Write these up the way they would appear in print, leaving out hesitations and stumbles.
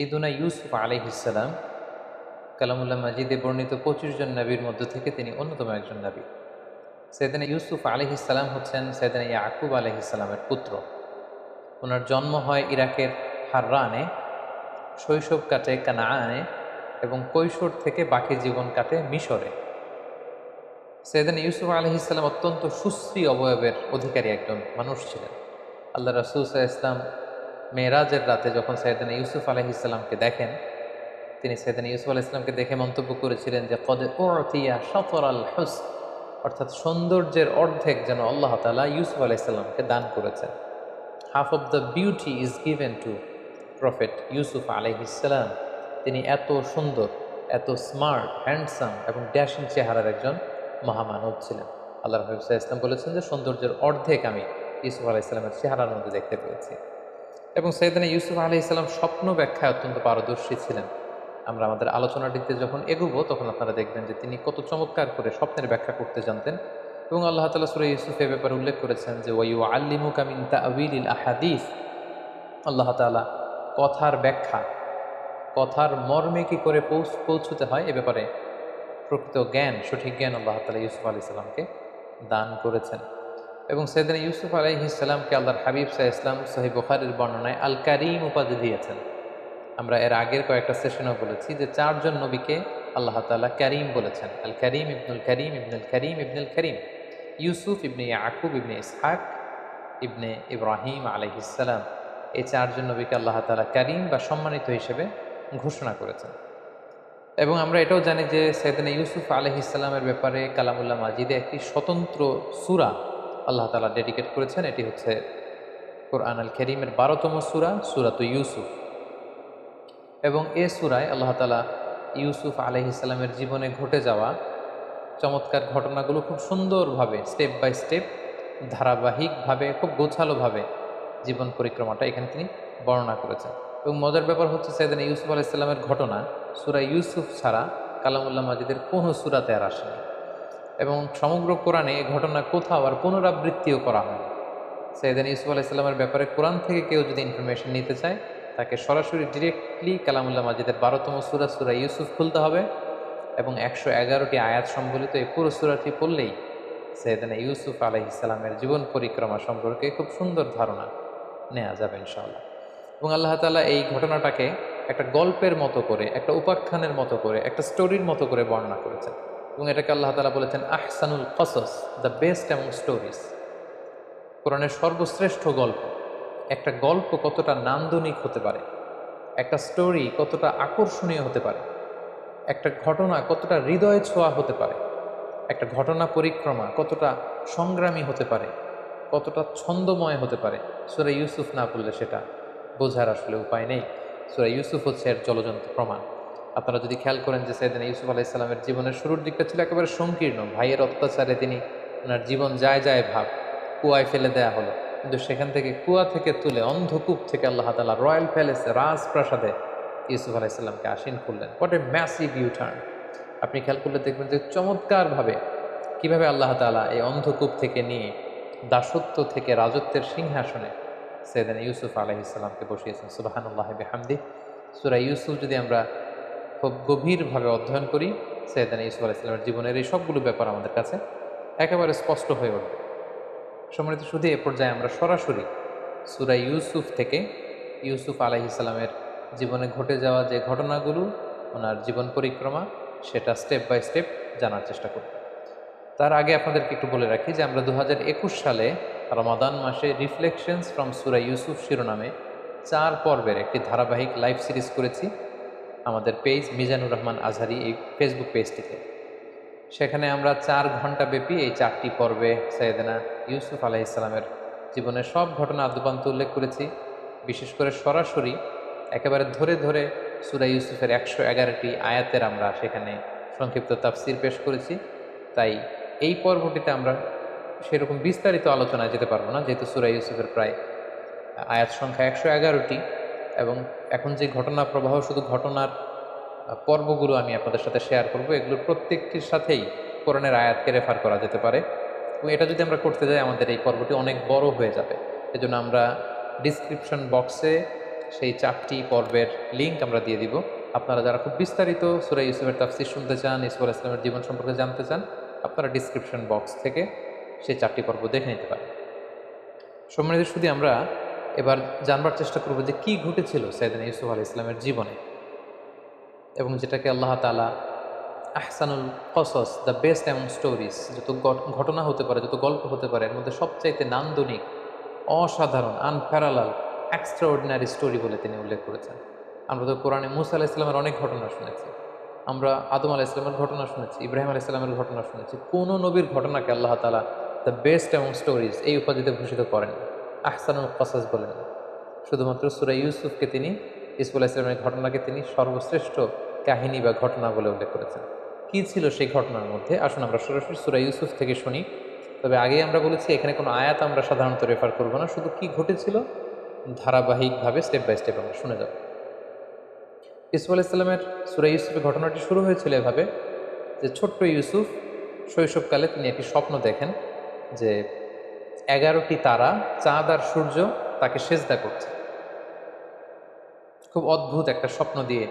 সাইয়্যিদুনা ইউসুফ আলাইহিসসালাম কালামুল্লাহ মাজিদে বর্ণিত ২৫ জন নবীর মধ্য থেকে তিনি অন্যতম একজন নবী। সাইয়্যিদুনা ইউসুফ আলাইহিসসালাম হচ্ছেন সাইয়্যিদুনা ইয়াকুব আলাইহিসসালামের পুত্র। ওনার জন্ম হয় ইরাকের হাররানে, শৈশব কাটে কানাআনে এবং কৈশোর থেকে বাকি জীবন কাটে মিশরে। সাইয়্যিদুনা ইউসুফ আলাইহিসসালাম অত্যন্ত সুশ্রী অবয়বের অধিকারী একজন মানুষ ছিলেন। আল্লাহ রাসূল সাল্লাল্লাহু আলাইহি ওয়াসাল্লাম মেরাজের রাতে যখন সাইয়্যিদুনা ইউসুফ আলাইহিসসালামকে দেখেন, তিনি সাইয়্যিদুনা ইউসুফ আলাইহিস সালামকে দেখে মন্তব্য করেছিলেন যে কদ উতিয়া শাতরাল হুসন, অর্থাৎ সৌন্দর্যের অর্ধেক যেন আল্লাহ তাআলা ইউসুফ আলাইহিস সালামকে দান করেছেন। Half of the beauty is given two prophet Yusuf আলাইহিস সালাম। তিনি এত সুন্দর, এত স্মার্ট, হ্যান্ডসাম এবং ড্যাশিং চেহারার একজন মহামানব ছিলেন। আল্লাহ রাসূল সাল্লাল্লাহু আলাইহি ওয়াসাল্লাম বলেছেন যে সৌন্দর্যের অর্ধেক আমি ইউসুফ আলাইহিস সালামের চেহারার মধ্যে দেখতে পেয়েছি। এবং সাইয়্যিদুনা ইউসুফ আলাইহিস সালাম স্বপ্ন ব্যাখ্যায় অত্যন্ত পারদর্শী ছিলেন। আমরা আমাদের আলোচনাটিতে যখন এগোবো তখন আপনারা দেখবেন যে তিনি কত চমৎকার করে স্বপ্নের ব্যাখ্যা করতে জানতেন। এবং আল্লাহ তাআলা সূরা ইউসুফ এ ব্যাপারে উল্লেখ করেছেন যে ওয়ায়ুআল্লিমুকা মিন তা'ওয়িলিল আহাদিস, আল্লাহ তাআলা কথার ব্যাখ্যা, কথার মর্মে কি করে পৌঁছতে হয় এ ব্যাপারে প্রকৃত জ্ঞান, সঠিক জ্ঞান আল্লাহ তাআলা ইউসুফ আলাইহিস সালামকে দান করেছেন। এবং সাইয়্যিদুনা ইউসুফ আলাইহিস সালামকে আল্লাহর হাবিব সাল্লাল্লাহু আলাইহি ওয়াসাল্লাম সহিহ বুখারীর বর্ণনায় আল কারীম উপাধি দিয়েছেন। আমরা এর আগের কয়েকটা সেশনেও বলেছি যে ৪ জন নবীকে আল্লাহ তাআলা কারীম বলেছেন। আল কারীম ইবনুল কারীম ইবনুল কারীম ইবনুল কারীম, ইউসুফ ইবনে ইয়াকুব ইবনে ইসহাক ইবনে ইব্রাহিম আলাইহিস সালাম। এই ৪ জন নবীকে আল্লাহ তাআলা কারীম বা সম্মানিত হিসেবে ঘোষণা করেছেন। এবং আমরা এটাও জানি যে সাইয়্যিদুনা ইউসুফ আলাইহিস সালামের ব্যাপারে কালামুল্লাহ মাজিদে একটি স্বতন্ত্র সূরা আল্লাহ তাআলা ডেডিকেট করেছেন। এটি হচ্ছে কোরআন আল কারীমের ১২তম সূরা, সূরাতুল ইউসুফ। এবং এ সূরায় আল্লাহ তাআলা ইউসুফ আলাইহিস সালামের জীবনে ঘটে যাওয়া চমৎকার ঘটনাগুলো খুব সুন্দরভাবে স্টেপ বাই স্টেপ, ধারাবাহিকভাবে, খুব গোছালোভাবে জীবন পরিক্রমাটা এখানে তিনি বর্ণনা করেছেন। এবং মজার ব্যাপার হচ্ছে সাইয়্যিদুনা ইউসুফ আলাইহিস সালামের ঘটনা সূরা ইউসুফ ছাড়া কালামুল্লাহ মাজিদের কোনো সূরাতে আর আসেনি। এবং সমগ্র কোরআনে এই ঘটনা কোথাও আর পুনরাবৃত্তিও করা হয়। সাইয়্যিদুনা ইউসুফ আলাইহিস সালামের ব্যাপারে কোরআন থেকে কেউ যদি ইনফরমেশন নিতে চায়, তাকে সরাসরি ডিরেক্টলি কালামুল্লাহ মাজিদের ১২তম সূরা, সূরা ইউসুফ খুলতে হবে এবং ১১১টি আয়াত সম্বলিত এই পুরো সূরাটি পড়লেই সাইয়্যিদুনা ইউসুফ আলাইহিস সালামের জীবন পরিক্রমা সম্পর্কে খুব সুন্দর ধারণা নেওয়া যাবে ইনশাআল্লাহ। এবং আল্লাহ তাআলা এই ঘটনাটাকে একটা গল্পের মতো করে, একটা উপাখ্যানের মতো করে, একটা স্টোরির মতো করে বর্ণনা করেছেন। এবং এটাকে আল্লাহ তাআলা বলেছেন আহসানুল কসস, দ্য বেস্ট অ্যামং স্টোরিজ। কোরআনের সর্বশ্রেষ্ঠ গল্প। একটা গল্প কতটা নান্দনিক হতে পারে, একটা স্টোরি কতটা আকর্ষণীয় হতে পারে, একটা ঘটনা কতটা হৃদয় ছোঁয়া হতে পারে, একটা ঘটনা পরিক্রমা কতটা সংগ্রামী হতে পারে, কতটা ছন্দময় হতে পারে, সূরা ইউসুফ না পড়লে সেটা বোঝার আসলে উপায় নেই। সূরা ইউসুফ হচ্ছে এর জ্বলজ্বন্ত প্রমাণ। আপনারা যদি খেয়াল করেন যে সাইয়্যিদুনা ইউসুফ আলাইহিস সালামের জীবনের শুরুর দিকটা ছিল একেবারে সংকীর্ণ। ভাইয়ের অত্যাচারে তিনি ওনার জীবন যায় যায় ভাব, কুয়ায় ফেলে দেয়া হলো। কিন্তু সেখান থেকে কুয়া থেকে তুলে অন্ধকূপ থেকে আল্লাহ তাআলা রয়্যাল প্যালেসে, রাজপ্রাসাদে ইউসুফ আলাইহিস সালামকে আসীন করলেন। What a massive U turn! আপনি খেয়াল করলে দেখবেন যে চমৎকারভাবে কিভাবে আল্লাহ তাআলা এই অন্ধকূপ থেকে নিয়ে দাসত্ব থেকে রাজত্বের সিংহাসনে সাইয়্যিদুনা ইউসুফ আলাইহিস সালামকে বসিয়েছেন। সুবহানাল্লাহি বিহামদিহি। সূরা ইউসুফ যদি আমরা খুব গভীরভাবে অধ্যয়ন করি, সাইয়্যিদুনা ইউসুফ আলাইহিস সালামের জীবনের এই সবগুলো ব্যাপার আমাদের কাছে একেবারে স্পষ্ট হয়ে উঠবে। সম্মানিত শুধু এ পর্যায়ে আমরা সরাসরি সূরা ইউসুফ থেকে ইউসুফ আলাইহিস সালামের জীবনে ঘটে যাওয়া যে ঘটনাগুলো, ওনার জীবন পরিক্রমা, সেটা স্টেপ বাই স্টেপ জানার চেষ্টা করব। তার আগে আপনাদেরকে একটু বলে রাখি যে আমরা ২০২১ সালে রমাদান মাসে রিফ্লেকশনস ফ্রম সূরা ইউসুফ শিরোনামে ৪ পর্বের একটি ধারাবাহিক লাইভ সিরিজ করেছি আমাদের পেজ মিজানুর রহমান আজহারি এই ফেসবুক পেজটিতে। সেখানে আমরা ৪ ঘন্টা ব্যাপী এই ৪টি পর্বে সাইয়্যিদুনা ইউসুফ আলাইহিস সালামের জীবনের সব ঘটনা আদ্যোপান্ত উল্লেখ করেছি। বিশেষ করে সরাসরি একেবারে ধরে ধরে সূরা ইউসুফের ১১১টি আয়াতের আমরা সেখানে সংক্ষিপ্ত তাফসির পেশ করেছি। তাই এই পর্বটিতে আমরা সেরকম বিস্তারিত আলোচনায় যেতে পারবো না, যেহেতু সূরা ইউসুফের প্রায় আয়াত সংখ্যা ১১১টি এবং এখন যে ঘটনা প্রবাহ, শুধু ঘটনার পর্বগুলো আমি আপনাদের সাথে শেয়ার করব। এগুলোর প্রত্যেকটির সাথেই কোরআনের আয়াতকে রেফার করা যেতে পারে এবং এটা যদি আমরা করতে যাই আমাদের এই পর্বটি অনেক বড় হয়ে যাবে। এজন্য আমরা ডিসক্রিপশন বক্সে সেই 4টি পর্বের লিঙ্ক আমরা দিয়ে দিব। আপনারা যারা খুব বিস্তারিত সূরা ইউসুফের তাফসীর শুনতে চান, ইউসুফ আলাইহিস সালামের জীবন সম্পর্কে জানতে চান, আপনারা ডিসক্রিপশন বক্স থেকে সেই 4টি পর্ব দেখে নিতে পারেন। সম্মানিত শুধু আমরা এবার জানবার চেষ্টা করব যে কি ঘটেছিল সাইয়েদনা ইউসুফ আলাইহিস সালামের জীবনে, এবং যেটাকে আল্লাহ তাআলা আহসানুল কসস, দ্য বেস্ট অ্যামং স্টোরিজ, যত ঘটনা হতে পারে, যত গল্প হতে পারে, এর মধ্যে সবচাইতে নান্দনিক, অসাধারণ, আনপ্যারালাল, এক্সট্রাঅর্ডিনারি স্টোরি বলে তিনি উল্লেখ করেছেন। আমরা তো কোরআনে মুসা আলাইহিস সালামের অনেক ঘটনা শুনেছি, আমরা আদম আলাইহিস সালামের ঘটনা শুনেছি, ইব্রাহিম আলাইহিস সালামের ঘটনা শুনেছি। কোনো নবীর ঘটনাকে আল্লাহ তাআলা দ্য বেস্ট অ্যামং স্টোরিজ এই উপাধিতে ভূষিত করেন, আহসানুল কসস বলেন। শুধুমাত্র সূরা ইউসুফকে তিনি, ইউসুফ আলাইহিস সালামের ঘটনাকে তিনি সর্বশ্রেষ্ঠ কাহিনী বা ঘটনা বলে উল্লেখ করেছেন। কি ছিল সেই ঘটনার মধ্যে? আসুন আমরা সরাসরি সূরা ইউসুফ থেকে শুনি। তবে আগেই আমরা বলেছি এখানে কোনো আয়াত আমরা সাধারণত রেফার করব না, শুধু কি ঘটেছিল ধারাবাহিকভাবে স্টেপ বাই স্টেপ আমরা শুনে যাব। ইউসুফ আলাইহিস সালামের সূরা ইউসুফের ঘটনাটি শুরু হয়েছিল এভাবে যে ছোট্ট ইউসুফ শৈশবকালে তিনি একটি স্বপ্ন দেখেন যে 11টি তারা, চাঁদ আর সূর্য তাকে সেজদা করছে। খুব অদ্ভুত একটা স্বপ্ন দিয়ে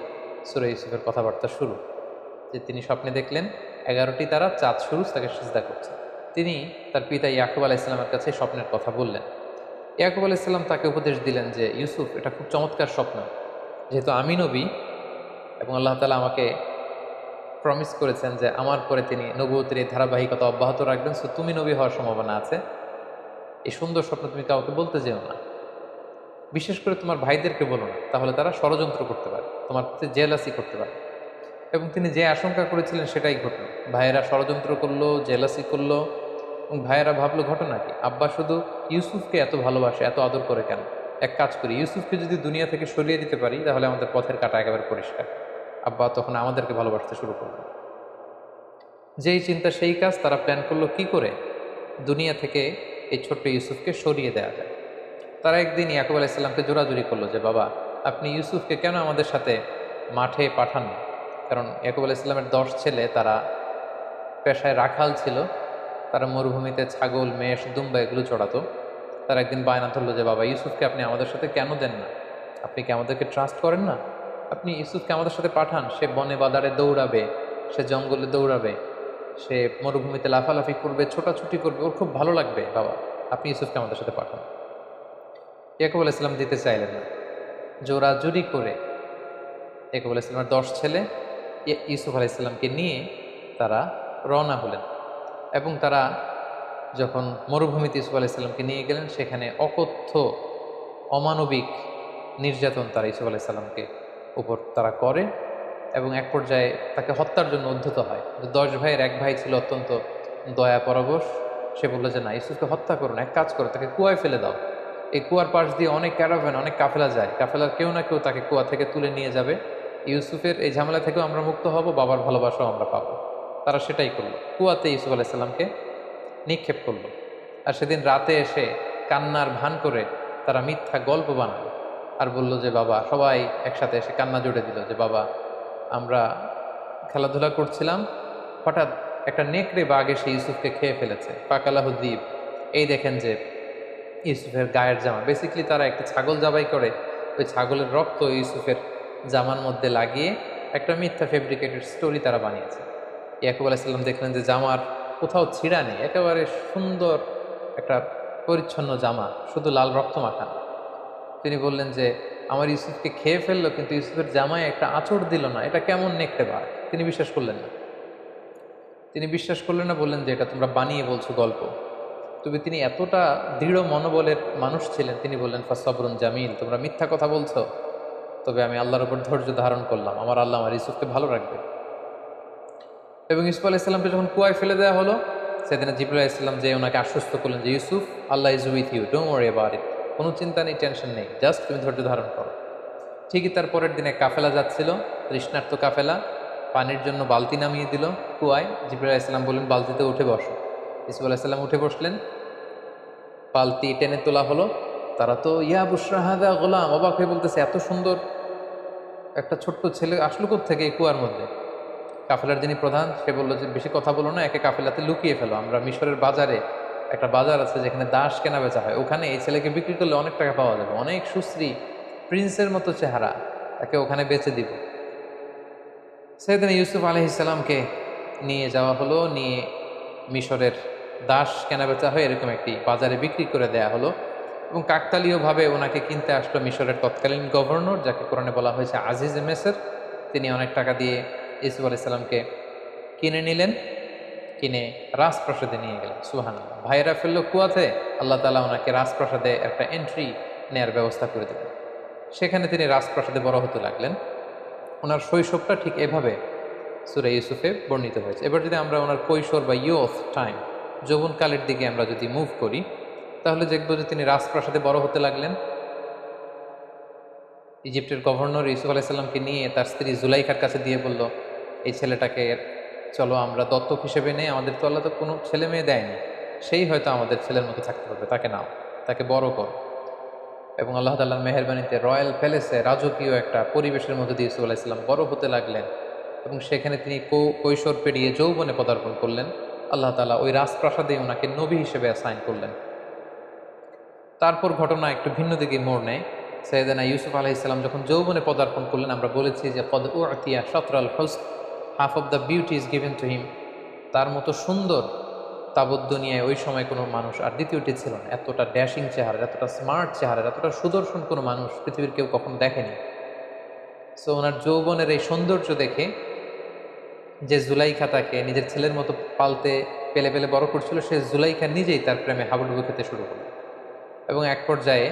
সূরা ইউসুফের কথাবার্তা শুরু, যে তিনি স্বপ্নে দেখলেন 11টি তারা, চাঁদ, সূর্য তাকে সিজদা করছে। তিনি তার পিতা ইয়াকুব আলাইহিস সালামের কাছে স্বপ্নের কথা বললেন। ইয়াকুব আলাইহিস সালাম তাকে উপদেশ দিলেন যে ইউসুফ, এটা খুব চমৎকার স্বপ্ন, যেহেতু আমি নবী এবং আল্লাহ তাআলা আমাকে প্রমিস করেছেন যে আমার পরে তিনি নবুয়তের এই ধারাবাহিকতা অব্যাহত রাখবেন, সো তুমি নবী হওয়ার সম্ভাবনা আছে। এই সুন্দর স্বপ্ন তুমি কাউকে বলতে যেও না, বিশেষ করে তোমার ভাইদেরকে বলো না, তাহলে তারা ষড়যন্ত্র করতে পারে, তোমার প্রতি জেলাসি করতে পারে। এবং তিনি যে আশঙ্কা করেছিলেন সেটাই ঘটল। ভাইয়েরা ষড়যন্ত্র করলো, জেলাসি করলো, এবং ভাইয়েরা ভাবলো ঘটনা কি, আব্বা শুধু ইউসুফকে এত ভালোবাসে, এত আদর করে কেন? এক কাজ করি, ইউসুফকে যদি দুনিয়া থেকে সরিয়ে দিতে পারি তাহলে আমাদের পথের কাঁটা একেবারে পরিষ্কার। আব্বা তখন আমাদেরকে ভালোবাসতে শুরু করলো। যেই চিন্তা সেই কাজ, তারা প্ল্যান করলো কি করে দুনিয়া থেকে এই ছোট্ট ইউসুফকে সরিয়ে দেওয়া যায়। তারা একদিন ইয়াকুব আলাইহিস সালামকে জোরাজুরি করলো যে বাবা, আপনি ইউসুফকে কেন আমাদের সাথে মাঠে পাঠান না? কারণ ইয়াকুব আলাইহিস সালামের 10 ছেলে, তারা পেশায় রাখাল ছিল, তারা মরুভূমিতে ছাগল, মেষ, দুম্বা এগুলো চড়াতো। তারা একদিন বায়না ধরলো যে বাবা, ইউসুফকে আপনি আমাদের সাথে কেন দেন না? আপনি কি আমাদেরকে ট্রাস্ট করেন না? আপনি ইউসুফকে আমাদের সাথে পাঠান, সে বনে বাদারে দৌড়াবে, সে জঙ্গলে দৌড়াবে, সে মরুভূমিতে লাফালাফি করবে, ছোটাছুটি করবে, ওর খুব ভালো লাগবে। বাবা, আপনি ইউসুফকে আমাদের সাথে পাঠান। ইয়াকুব আলাইহিস সালাম দিতে চাইলেন না। জোরাজুরি করে ইয়াকুব আলাইহিস সালামের 10 ছেলে ইউসুফ আলাইহিস সালামকে নিয়ে তারা রওনা হলেন, এবং তারা যখন মরুভূমিতে ইউসুফ আলাইহিস সালামকে নিয়ে গেলেন, সেখানে অকথ্য অমানবিক নির্যাতন তারা ইউসুফ আলাইহিস সালামকে উপর তারা করে, এবং এক পর্যায়ে তাকে হত্যার জন্য উদ্ধত হয়। 10 ভাইয়ের এক ভাই ছিল অত্যন্ত দয়া পরবশ, সে বললো যে না, ইউসুফকে হত্যা করো না, এক কাজ করো, তাকে কুয়ায় ফেলে দাও। এই কুয়ার পাশ দিয়ে অনেক ক্যারাভ্যান, অনেক কাফেলা যায়, কাফেলার কেউ না কেউ তাকে কুয়া থেকে তুলে নিয়ে যাবে, ইউসুফের এই ঝামেলা থেকেও আমরা মুক্ত হব, বাবার ভালোবাসাও আমরা পাবো। তারা সেটাই করলো, কুয়াতে ইউসুফ আলাইহিস সালামকে নিক্ষেপ করলো। আর সেদিন রাতে এসে কান্নার ভান করে তারা মিথ্যা গল্প বানালো আর বলল যে বাবা, সবাই একসাথে এসে কান্না জুড়ে দিল যে বাবা, আমরা খেলাধুলা করছিলাম, হঠাৎ একটা নেকড়ে বাঘ এসে ইউসুফকে খেয়ে ফেলেছে, পাকালাহুদ্দীপ। এই দেখেন যে ইউসুফের গায়ের জামা, বেসিক্যালি তারা একটা ছাগল জবাই করে ওই ছাগলের রক্ত ইউসুফের জামার মধ্যে লাগিয়ে একটা মিথ্যা ফেব্রিকেটেড স্টোরি তারা বানিয়েছে। ইয়াকুব আলাইহিস সালাম দেখলেন যে জামার কোথাও ছিঁড়া নেই, একেবারে সুন্দর একটা পরিচ্ছন্ন জামা, শুধু লাল রক্ত মাখা। তিনি বললেন যে আমার ইউসুফকে খেয়ে ফেললো, কিন্তু ইউসুফের জামায় একটা আঁচড় দিল না, এটা কেমন নেকড়ে বাঘ? তিনি বিশ্বাস করলেন না। বললেন যে এটা তোমরা বানিয়ে বলছো গল্প। তবে তিনি এতটা দৃঢ় মনোবলের মানুষ ছিলেন, তিনি বললেন ফাসসাবরুন জামিল, তোমরা মিথ্যা কথা বলছো, তবে আমি আল্লাহর উপর ধৈর্য ধারণ করলাম, আমার আল্লাহ আমার ইউসুফকে ভালো রাখবে। এবং ইউসুফ আলাইহিস সালামকে যখন কুয়ায় ফেলে দেওয়া হলো, সেদিন জিবরাইল আলাইহিস সালাম যে ওনাকে আশ্বস্ত করলেন যে Yusuf, Allah is with you, don't worry about it, কোনো চিন্তা নেই, টেনশন নেই, জাস্ট তুমি ধৈর্য ধারণ করো। ঠিকই তার পরের দিনে কাফেলা যাচ্ছিল, তৃষ্ণার্ত কাফেলা, পানির জন্য বালতি নামিয়ে দিল কুয়ায়। জিবরাইল আলাইহিস সালাম বললেন বালতিতে উঠে বসো। ইউসুফ আলাইহিস সালাম উঠে বসলেন, বালতি টেনে তোলা হলো। তারা তো ইয়া বুশরা হাদা গোলাম, অবাক হয়ে বলতেছে এত সুন্দর একটা ছোট্ট ছেলে আসলো কোত্থেকে এই কুয়ার মধ্যে? কাফেলার যিনি প্রধান, সে বললো যে বেশি কথা বলো না, একে কাফেলাতে লুকিয়ে ফেলো, আমরা মিশরের বাজারে, একটা বাজার আছে যেখানে দাস কেনা বেচা হয়, ওখানে এই ছেলেকে বিক্রি করলে অনেক টাকা পাওয়া যাবে, অনেক সুশ্রী প্রিন্সের মতো চেহারা, তাকে ওখানে বেচে দিব। সাইয়েদনা ইউসুফ আলাইহিসসালামকে নিয়ে যাওয়া হলো, নিয়ে মিশরের দাস কেনাবেচা হয়ে এরকম একটি বাজারে বিক্রি করে দেয়া হলো এবং কাকতালীয়ভাবে ওনাকে কিনতে আসলো মিশরের তৎকালীন গভর্নর, যাকে কোরআনে বলা হয়েছে আজিজ মেসর। তিনি অনেক টাকা দিয়ে ইউসুফ আলাইহিসসালামকে কিনে নিলেন, কিনে রাজপ্রাসাদে নিয়ে গেলেন। সুবহানাল্লাহ। ভাইয়েরা ফেললো কুয়াতে, আল্লাহ তাআলা ওনাকে রাজপ্রাসাদে একটা এন্ট্রি নেয়ার ব্যবস্থা করে দিলেন। সেখানে তিনি রাজপ্রাসাদে বড় হতে লাগলেন। ওনার শৈশবটা ঠিক এভাবে সূরা ইউসুফে বর্ণিত হয়েছে। এবার যদি আমরা ওনার কৈশোর বা ইয়ুথ টাইম, যৌবনকালের দিকে আমরা যদি মুভ করি, তাহলে দেখব যে তিনি রাজপ্রাসাদে বড় হতে লাগলেন। ইজিপ্টের গভর্নর ইউসুফ আলাইহিসসালামকে নিয়ে তার স্ত্রী জুলাইখার কাছে দিয়ে বলল, এই ছেলেটাকে চলো আমরা দত্তক হিসেবে নেই, আমাদের তো আল্লাহ তো কোনো ছেলে মেয়ে দেয়নি, সেই হয়তো আমাদের ছেলের মতো থাকতে পারবে, তাকে নাও, তাকে বড় করো। এবং আল্লাহ তাআলার মেহেরবানিতে রয়্যাল প্যালেসে রাজকীয় একটা পরিবেশের মধ্যে দিয়ে ইউসুফ আলাইহিসসালাম বড় হতে লাগলেন এবং সেখানে তিনি কৈশোর পেরিয়ে যৌবনে পদার্পণ করলেন। আল্লাহ তাআলা ওই রাজপ্রাসাদে ওনাকে নবী হিসেবে অ্যাসাইন করলেন। তারপর ঘটনা একটু ভিন্ন দিকে মোড় নেয়। সাইয়েদনা ইউসুফ আলাইহিসসালাম যখন যৌবনে পদার্পণ করলেন, আমরা বলেছি যে কদ উতিয়া শাতরাল হুসন, half of the beauty is given to him. তার মতো সুন্দর তাবৎ দুনিয়ায় ওই সময় কোনো মানুষ আর দ্বিতীয়টি ছিল না। এতটা ড্যাশিং চেহারা, এতটা স্মার্ট চেহারা, এতটা সুদর্শন কোনো মানুষ পৃথিবীর কেউ কখনো দেখেনি। সো ওনার যৌবনের এই সৌন্দর্য দেখে যে জুলাইখা তাকে নিজের ছেলের মতো পালতে পেলে পেলে বড় করছিল, সে জুলাইখা নিজেই তার প্রেমে হাবুডুবু খেতে শুরু করল এবং এক পর্যায়ে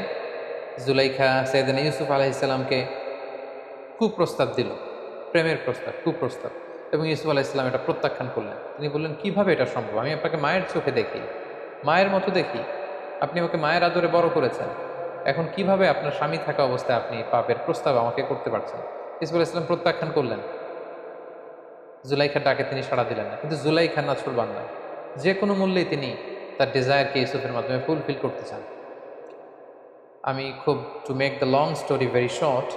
জুলাইখা সাইয়েদনা ইউসুফ আলাইহিসসালামকে কুপ্রস্তাব দিল, প্রেমের প্রস্তাব, কুপ্রস্তাব। এবং ইউসুফ আলাইহিসসালাম এটা প্রত্যাখ্যান করলেন। তিনি বললেন, কিভাবে এটা সম্ভব? আমি আপনাকে মায়ের চোখে দেখি, মায়ের মতো দেখি, আপনি আমাকে মায়ের আদরে বড় করেছেন, এখন কিভাবে আপনার স্বামী থাকা অবস্থায় আপনি পাপের প্রস্তাব আমাকে করতে পারছেন? ইউসুফ আলাইহিসসালাম প্রত্যাখ্যান করলেন। জুলাইখার ডাকে তিনি সাড়া দিলেন না, কিন্তু জুলাইখা নাছোড়বান্দা, যে কোনো মূল্যেই তিনি তার ডিজায়ারকে ইউসুফের মাধ্যমে ফুলফিল করতে চান। আমি খুব, to make the long story very short,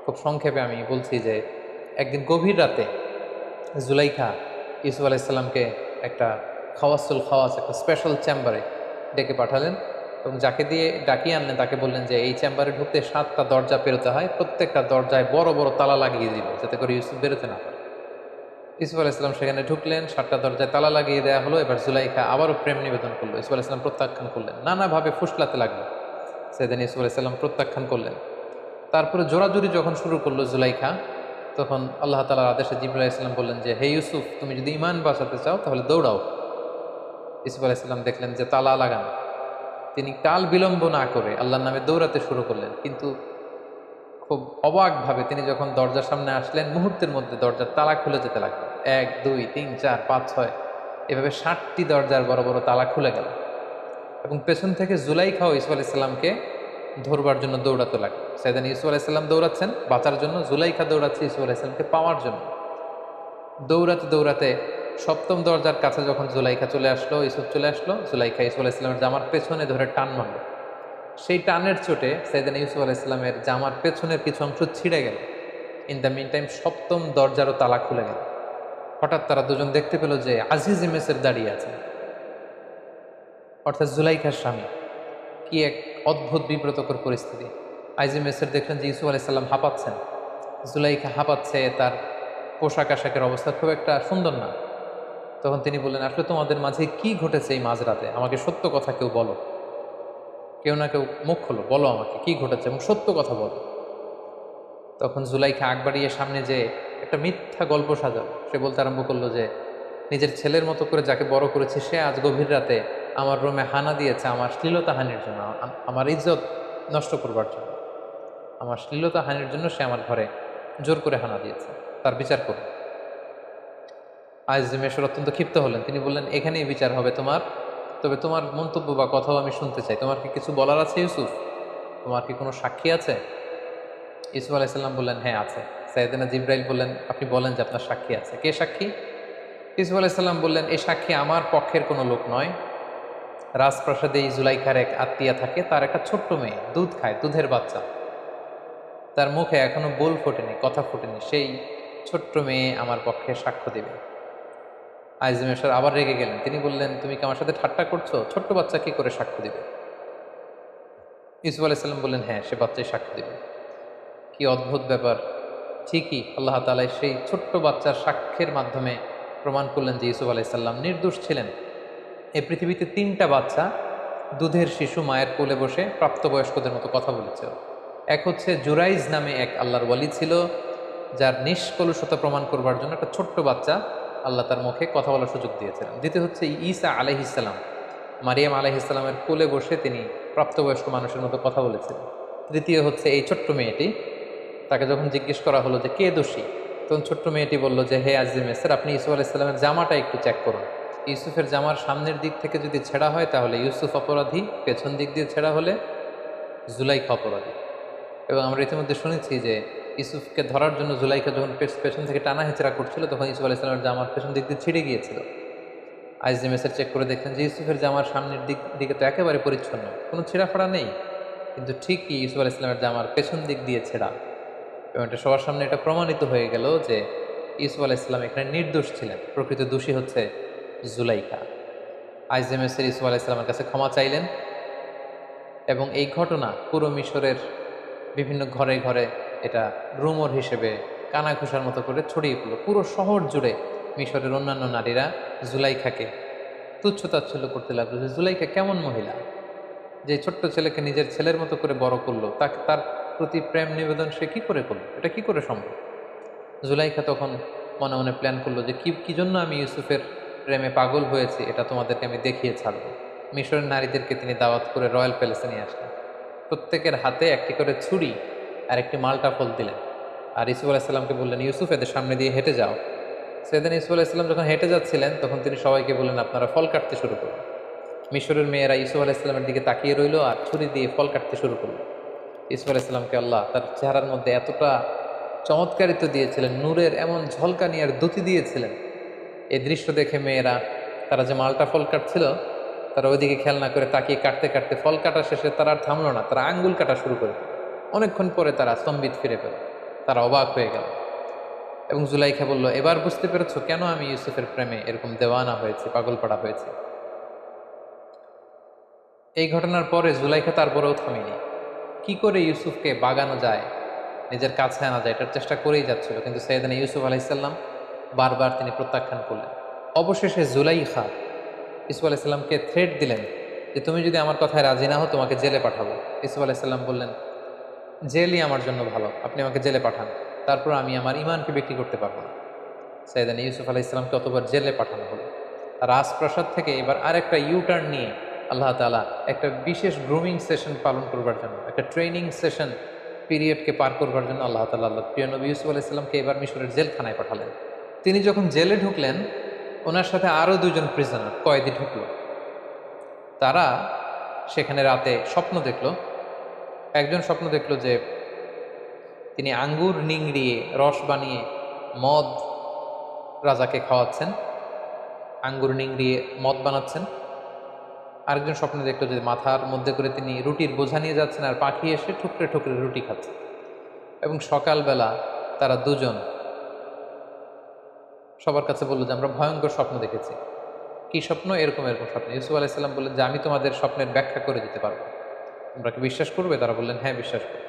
খুব সংক্ষেপে আমি বলছি যে একদিন গভীর রাতে জুলাইখা ইউসুফ আলাইহিসসালামকে একটা খাওয়াস, একটা স্পেশাল চেম্বারে ডেকে পাঠালেন এবং যাকে দিয়ে ডাকিয়ে আনলেন তাকে বললেন যে এই চেম্বারে ঢুকতে 7টা দরজা পেরোতে হয়, প্রত্যেকটা দরজায় বড় বড় তালা লাগিয়ে দিল যাতে করে ইউসুফ বেরোতে না পারে। ইউসুফ আলাইহিসসালাম সেখানে ঢুকলেন, 7টা দরজায় তালা লাগিয়ে দেওয়া হলো। এবার জুলাইখা আবারও প্রেম নিবেদন করলো, ইউসুফ আলাইহিসসালাম প্রত্যাখ্যান করলেন, নানাভাবে ফুসলাতে লাগলো। সেদিন ইউসুফ আলাইহিসসালাম প্রত্যাখ্যান করলেন। তারপরে জোরাজুরি যখন শুরু করলো জুলাইখা, তখন আল্লাহ তাআলার আদেশে জিবরাইল আলাইহিসসালাম বললেন যে, হে ইউসুফ, তুমি যদি ঈমান বাঁচাতে চাও তাহলে দৌড়াও। ইউসুফ আলাইহিসসালাম দেখলেন যে তালা লাগানো, তিনি কাল বিলম্ব না করে আল্লাহর নামে দৌড়াতে শুরু করলেন। কিন্তু খুব অবাকভাবে তিনি যখন দরজার সামনে আসলেন, মুহূর্তের মধ্যে দরজার তালা খুলে যেতে লাগলো। 1 2 3 4 5 6 এভাবে 60টি দরজার বড় বড় তালা খুলে গেল এবং পেছন থেকে জুলাইখাও ইউসুফ আলাইহিসসালামকে ধরবার জন্য দৌড়াতে লাগলো। সাইয়েদনা ইউসুফ আলাইহিসসালাম দৌড়াচ্ছেন বাঁচার জন্য, জুলাইখা দৌড়াচ্ছে ইউসুফ আলাইহিসসালামকে পাওয়ার জন্য। দৌড়াতে দৌড়াতে 7ম দরজার কাছে যখন জুলাইখা চলে আসলো, ইউসুফ চলে আসলো, জুলাইখা ইউসুফ আলাইহিসসালামের জামার পেছনে ধরে টান মারলো। সেই টানের চোটে সাইয়েদনা ইউসুফ আলাইহিসসালামের জামার পেছনের কিছু অংশ ছিঁড়ে গেল। ইন দ্য মিন টাইম 7ম দরজারও তালা খুলে গেল। হঠাৎ তারা দুজন দেখতে পেল যে আজিজ মেসের দাঁড়িয়ে আছে, অর্থাৎ জুলাইখার স্বামী। কি এক অদ্ভুত বিব্রতকর পরিস্থিতি। আইজি মেসের দেখলেন যে ইউসুফ আলাইহিসসালাম হাঁপাচ্ছেন, জুলাইখা হাঁপাচ্ছে, তার পোশাক আশাকের অবস্থা খুব একটা সুন্দর না। তখন তিনি বললেন, আসলে তোমাদের মাঝে কি ঘটেছে এই মাঝরাতে? আমাকে সত্য কথা কেউ বলো, কেউ না কেউ মুখ খোলো, বলো আমাকে কি ঘটেছে এবং সত্য কথা বলো। তখন জুলাইখা আগ বাড়িয়ে সামনে যে একটা মিথ্যা গল্প সাজালো। সে বলতে আরম্ভ করলো যে নিজের ছেলের মতো করে যাকে বড় করেছে সে আজ গভীর রাতে আমার রুমে হানা দিয়েছে আমার শ্লীলতা হানির জন্য, আমার ইজ্জত নষ্ট করবার জন্য, আমার শ্লীলতা হানির জন্য সে আমার ঘরে জোর করে হানা দিয়েছে, তার বিচার করুন। আইজ মেশর অত্যন্ত ক্ষিপ্ত হলেন। তিনি বললেন, এখানেই বিচার হবে তোমার, তবে তোমার মন্তব্য বা কথাও আমি শুনতে চাই। তোমার কি কিছু বলার আছে ইউসুফ? তোমার কি কোনো সাক্ষী আছে? ইউসুফ আলাইহিসসালাম বললেন, হ্যাঁ আছে। সাইয়েদনা জিবরাইল বললেন, আপনি বলেন যে আপনার সাক্ষী আছে। কে সাক্ষী? ইউসুফ আলাইহিসসালাম বললেন, এই সাক্ষী আমার পক্ষের কোনো লোক নয়। রাজপ্রাসাদে এই জুলাইখার এক আত্মীয়া থাকে, তার একটা ছোট্ট মেয়ে দুধ খায়, দুধের বাচ্চা, তার মুখে এখনো বোল ফোটেনি, কথা ফোটেনি, সেই ছোট্ট মেয়ে আমার পক্ষে সাক্ষ্য দেবে। আইজমেশর আবার রেগে গেলেন। তিনি বললেন, তুমি কি আমার সাথে ঠাট্টা করছো? ছোট্ট বাচ্চা কি করে সাক্ষ্য দিবে? ইউসুফ আলাইসাল্লাম বললেন, হ্যাঁ, সে বাচ্চাই সাক্ষ্য দেবে। কি অদ্ভুত ব্যাপার! ঠিকই আল্লাহ তাআলা সেই ছোট্ট বাচ্চার সাক্ষ্যের মাধ্যমে প্রমাণ করলেন যে ইউসুফ আলাইসাল্লাম নির্দোষ ছিলেন। এই পৃথিবীতে ৩টা বাচ্চা দুধের শিশু মায়ের কোলে বসে প্রাপ্তবয়স্কদের মতো কথা বলেছে। এক হচ্ছে জুরাইজ নামে এক আল্লাহর ওয়ালি ছিল, যার নিষ্কলুষতা প্রমাণ করবার জন্য একটা ছোট্ট বাচ্চা আল্লাহ তার মুখে কথা বলার সুযোগ দিয়েছিলেন। দ্বিতীয় হচ্ছে ঈসা আলাইহিসসালাম, মারিয়াম আলাইহিসসালামের কোলে বসে তিনি প্রাপ্তবয়স্ক মানুষের মতো কথা বলেছিলেন। তৃতীয় হচ্ছে এই ছোট্ট মেয়েটি, তাকে যখন জিজ্ঞেস করা হলো যে কে দোষী, তখন ছোট্ট মেয়েটি বলল যে হে আজিজ মেসর, আপনি ইউসুফ আলাইসাল্লামের জামাটা একটু চেক করুন। ইউসুফের জামার সামনের দিক থেকে যদি ছেঁড়া হয় তাহলে ইউসুফ অপরাধী, পেছন দিক দিয়ে ছেঁড়া হলে জুলাইখা অপরাধী। এবং আমরা ইতিমধ্যে শুনেছি যে ইউসুফকে ধরার জন্য জুলাইখা যখন পেছন থেকে টানা হেঁচড়া করছিল, তখন ইউসুফ আলাইসাল্লামের জামার পেছন দিক দিয়ে ছিঁড়ে গিয়েছিল। আইজি মেসের চেক করে দেখলেন যে ইউসুফের জামার সামনের দিকে তো একেবারে পরিচ্ছন্ন, কোনো ছেঁড়াফাড়া নেই, কিন্তু ঠিকই ইউসুফ আলাইসাল্লামের জামার পেছন দিক দিয়ে ছেঁড়া। এবং এটা সবার সামনে এটা প্রমাণিত হয়ে গেল যে ইউসুফ আলাইসাল্লাম এখানে নির্দোষ ছিলেন, প্রকৃত দোষী হচ্ছে জুলাইখা। আইজেমেসের ইউসুফ আলাইসাল্লামের কাছে ক্ষমা চাইলেন, এবং এই ঘটনা পুরো মিশরের বিভিন্ন ঘরে ঘরে এটা রুমর হিসেবে কানাঘুষার মতো করে ছড়িয়ে পড়ল। পুরো শহর জুড়ে মিশরের অন্যান্য নারীরা জুলাইখাকে তুচ্ছতাচ্ছল্য করতে লাগলো যে জুলাইখা কেমন মহিলা, যে ছোট্ট ছেলেকে নিজের ছেলের মতো করে বড় করলো, তাকে তার প্রতি প্রেম নিবেদন সে কি করে করলো, এটা কি করে সম্ভব। জুলাইখা তখন মনে মনে প্ল্যান করলো যে কি জন্য আমি ইউসুফের প্রেমে পাগল হয়েছি এটা তোমাদেরকে আমি দেখিয়ে ছাড়বো। মিশরের নারীদেরকে তিনি দাওয়াত করে রয়্যাল প্যালেসে নিয়ে আসলেন। প্রত্যেকের হাতে একটি করে ছুরি আর একটি মালটা ফল দিলেন, আর ইউসুফ আলাইসাল্লামকে বললেন ইউসুফ এদের সামনে দিয়ে হেঁটে যাও। সেদিন ইউসুফ আলাইসাল্লাম যখন হেঁটে যাচ্ছিলেন তখন তিনি সবাইকে বললেন আপনারা ফল কাটতে শুরু করুন। মিশরের মেয়েরা ইউসুফ আলাইসাল্লামের দিকে তাকিয়ে রইল আর ছুরি দিয়ে ফল কাটতে শুরু করলো। ইউসুফ আলাইসাল্লামকে আল্লাহ তার চেহারার মধ্যে এতটা চমৎকারিত্ব দিয়েছিলেন, নূরের এমন ঝলকানি আর দ্যুতি দিয়েছিলেন, এই দৃশ্য দেখে মেয়েরা, তারা যে মালটা ফল কাটছিল, তারা ওইদিকে খেয়াল না করে তাকিয়ে কাটতে কাটতে ফল কাটা শেষে তারা আর থামলো না, তারা আঙ্গুল কাটা শুরু করে। অনেকক্ষণ পরে তারা স্তম্ভিত ফিরে পেল, তারা অবাক হয়ে গেল। এবং জুলাইখা বলল, এবার বুঝতে পেরেছো কেন আমি ইউসুফের প্রেমে এরকম দেওয়ানা হয়েছি, পাগল পাড়া হয়েছে। এই ঘটনার পরে জুলাইখা তারপরেও থামেনি। কি করে ইউসুফকে বাগানো যায়, নিজের কাছে আনা যায়, এটার চেষ্টা করেই যাচ্ছিল, কিন্তু সৈয়দনা ইউসুফ আলাইসাল্লাম বারবার তিনি প্রত্যাখ্যান করলেন। অবশেষে জুলাইখা ইউসুফ আলাইসাল্লামকে থ্রেট দিলেন যে তুমি যদি আমার কথায় রাজি না হও তোমাকে জেলে পাঠাবো। ইউসুফ আলাইসাল্লাম বললেন জেলই আমার জন্য ভালো, আপনি আমাকে জেলে পাঠান, তারপর আমি আমার ইমানকে বিক্রি করতে পারবো না। সৈয়দনা ইউসুফ আলাইসাল্লামকে অতবার জেলে পাঠানো হলো। রাজপ্রাসাদ থেকে এবার আরেকটা ইউটার্ন নিয়ে আল্লাহ তাআলা একটা বিশেষ গ্রুমিং সেশন পালন করবার জন্য, একটা ট্রেনিং সেশন পিরিয়ডকে পার করবার জন্য আল্লাহ তাআলা আল্লাহ প্রিয় নবী ইউসুফ আলাইসাল্লামকে এবার মিশরের জেলখানায় পাঠালেন। তিনি যখন জেলে ঢুকলেন, ওনার সাথে আরও দুজন প্রিজনার কয়েদি ঢুকলো। তারা সেখানে রাতে স্বপ্ন দেখলো। একজন স্বপ্ন দেখলো যে তিনি আঙ্গুর নিংড়িয়ে রস বানিয়ে মদ রাজাকে খাওয়াচ্ছেন, আঙ্গুর নিংড়িয়ে মদ বানাচ্ছেন। আরেকজন স্বপ্নে দেখলো যে মাথার মধ্যে করে তিনি রুটির বোঝা নিয়ে যাচ্ছেন আর পাখি এসে ঠুকরে ঠুকরে রুটি খাচ্ছে। এবং সকালবেলা তারা দুজন সবার কাছে বললো যে আমরা ভয়ঙ্কর স্বপ্ন দেখেছি। কি স্বপ্ন? এরকম এরকম স্বপ্ন। ইউসুফ আলাইসাল্লাম বললেন যে আমি তোমাদের স্বপ্নের ব্যাখ্যা করে দিতে পারবো, তোমরা কি বিশ্বাস করবে? তারা বললেন হ্যাঁ, বিশ্বাস করবে।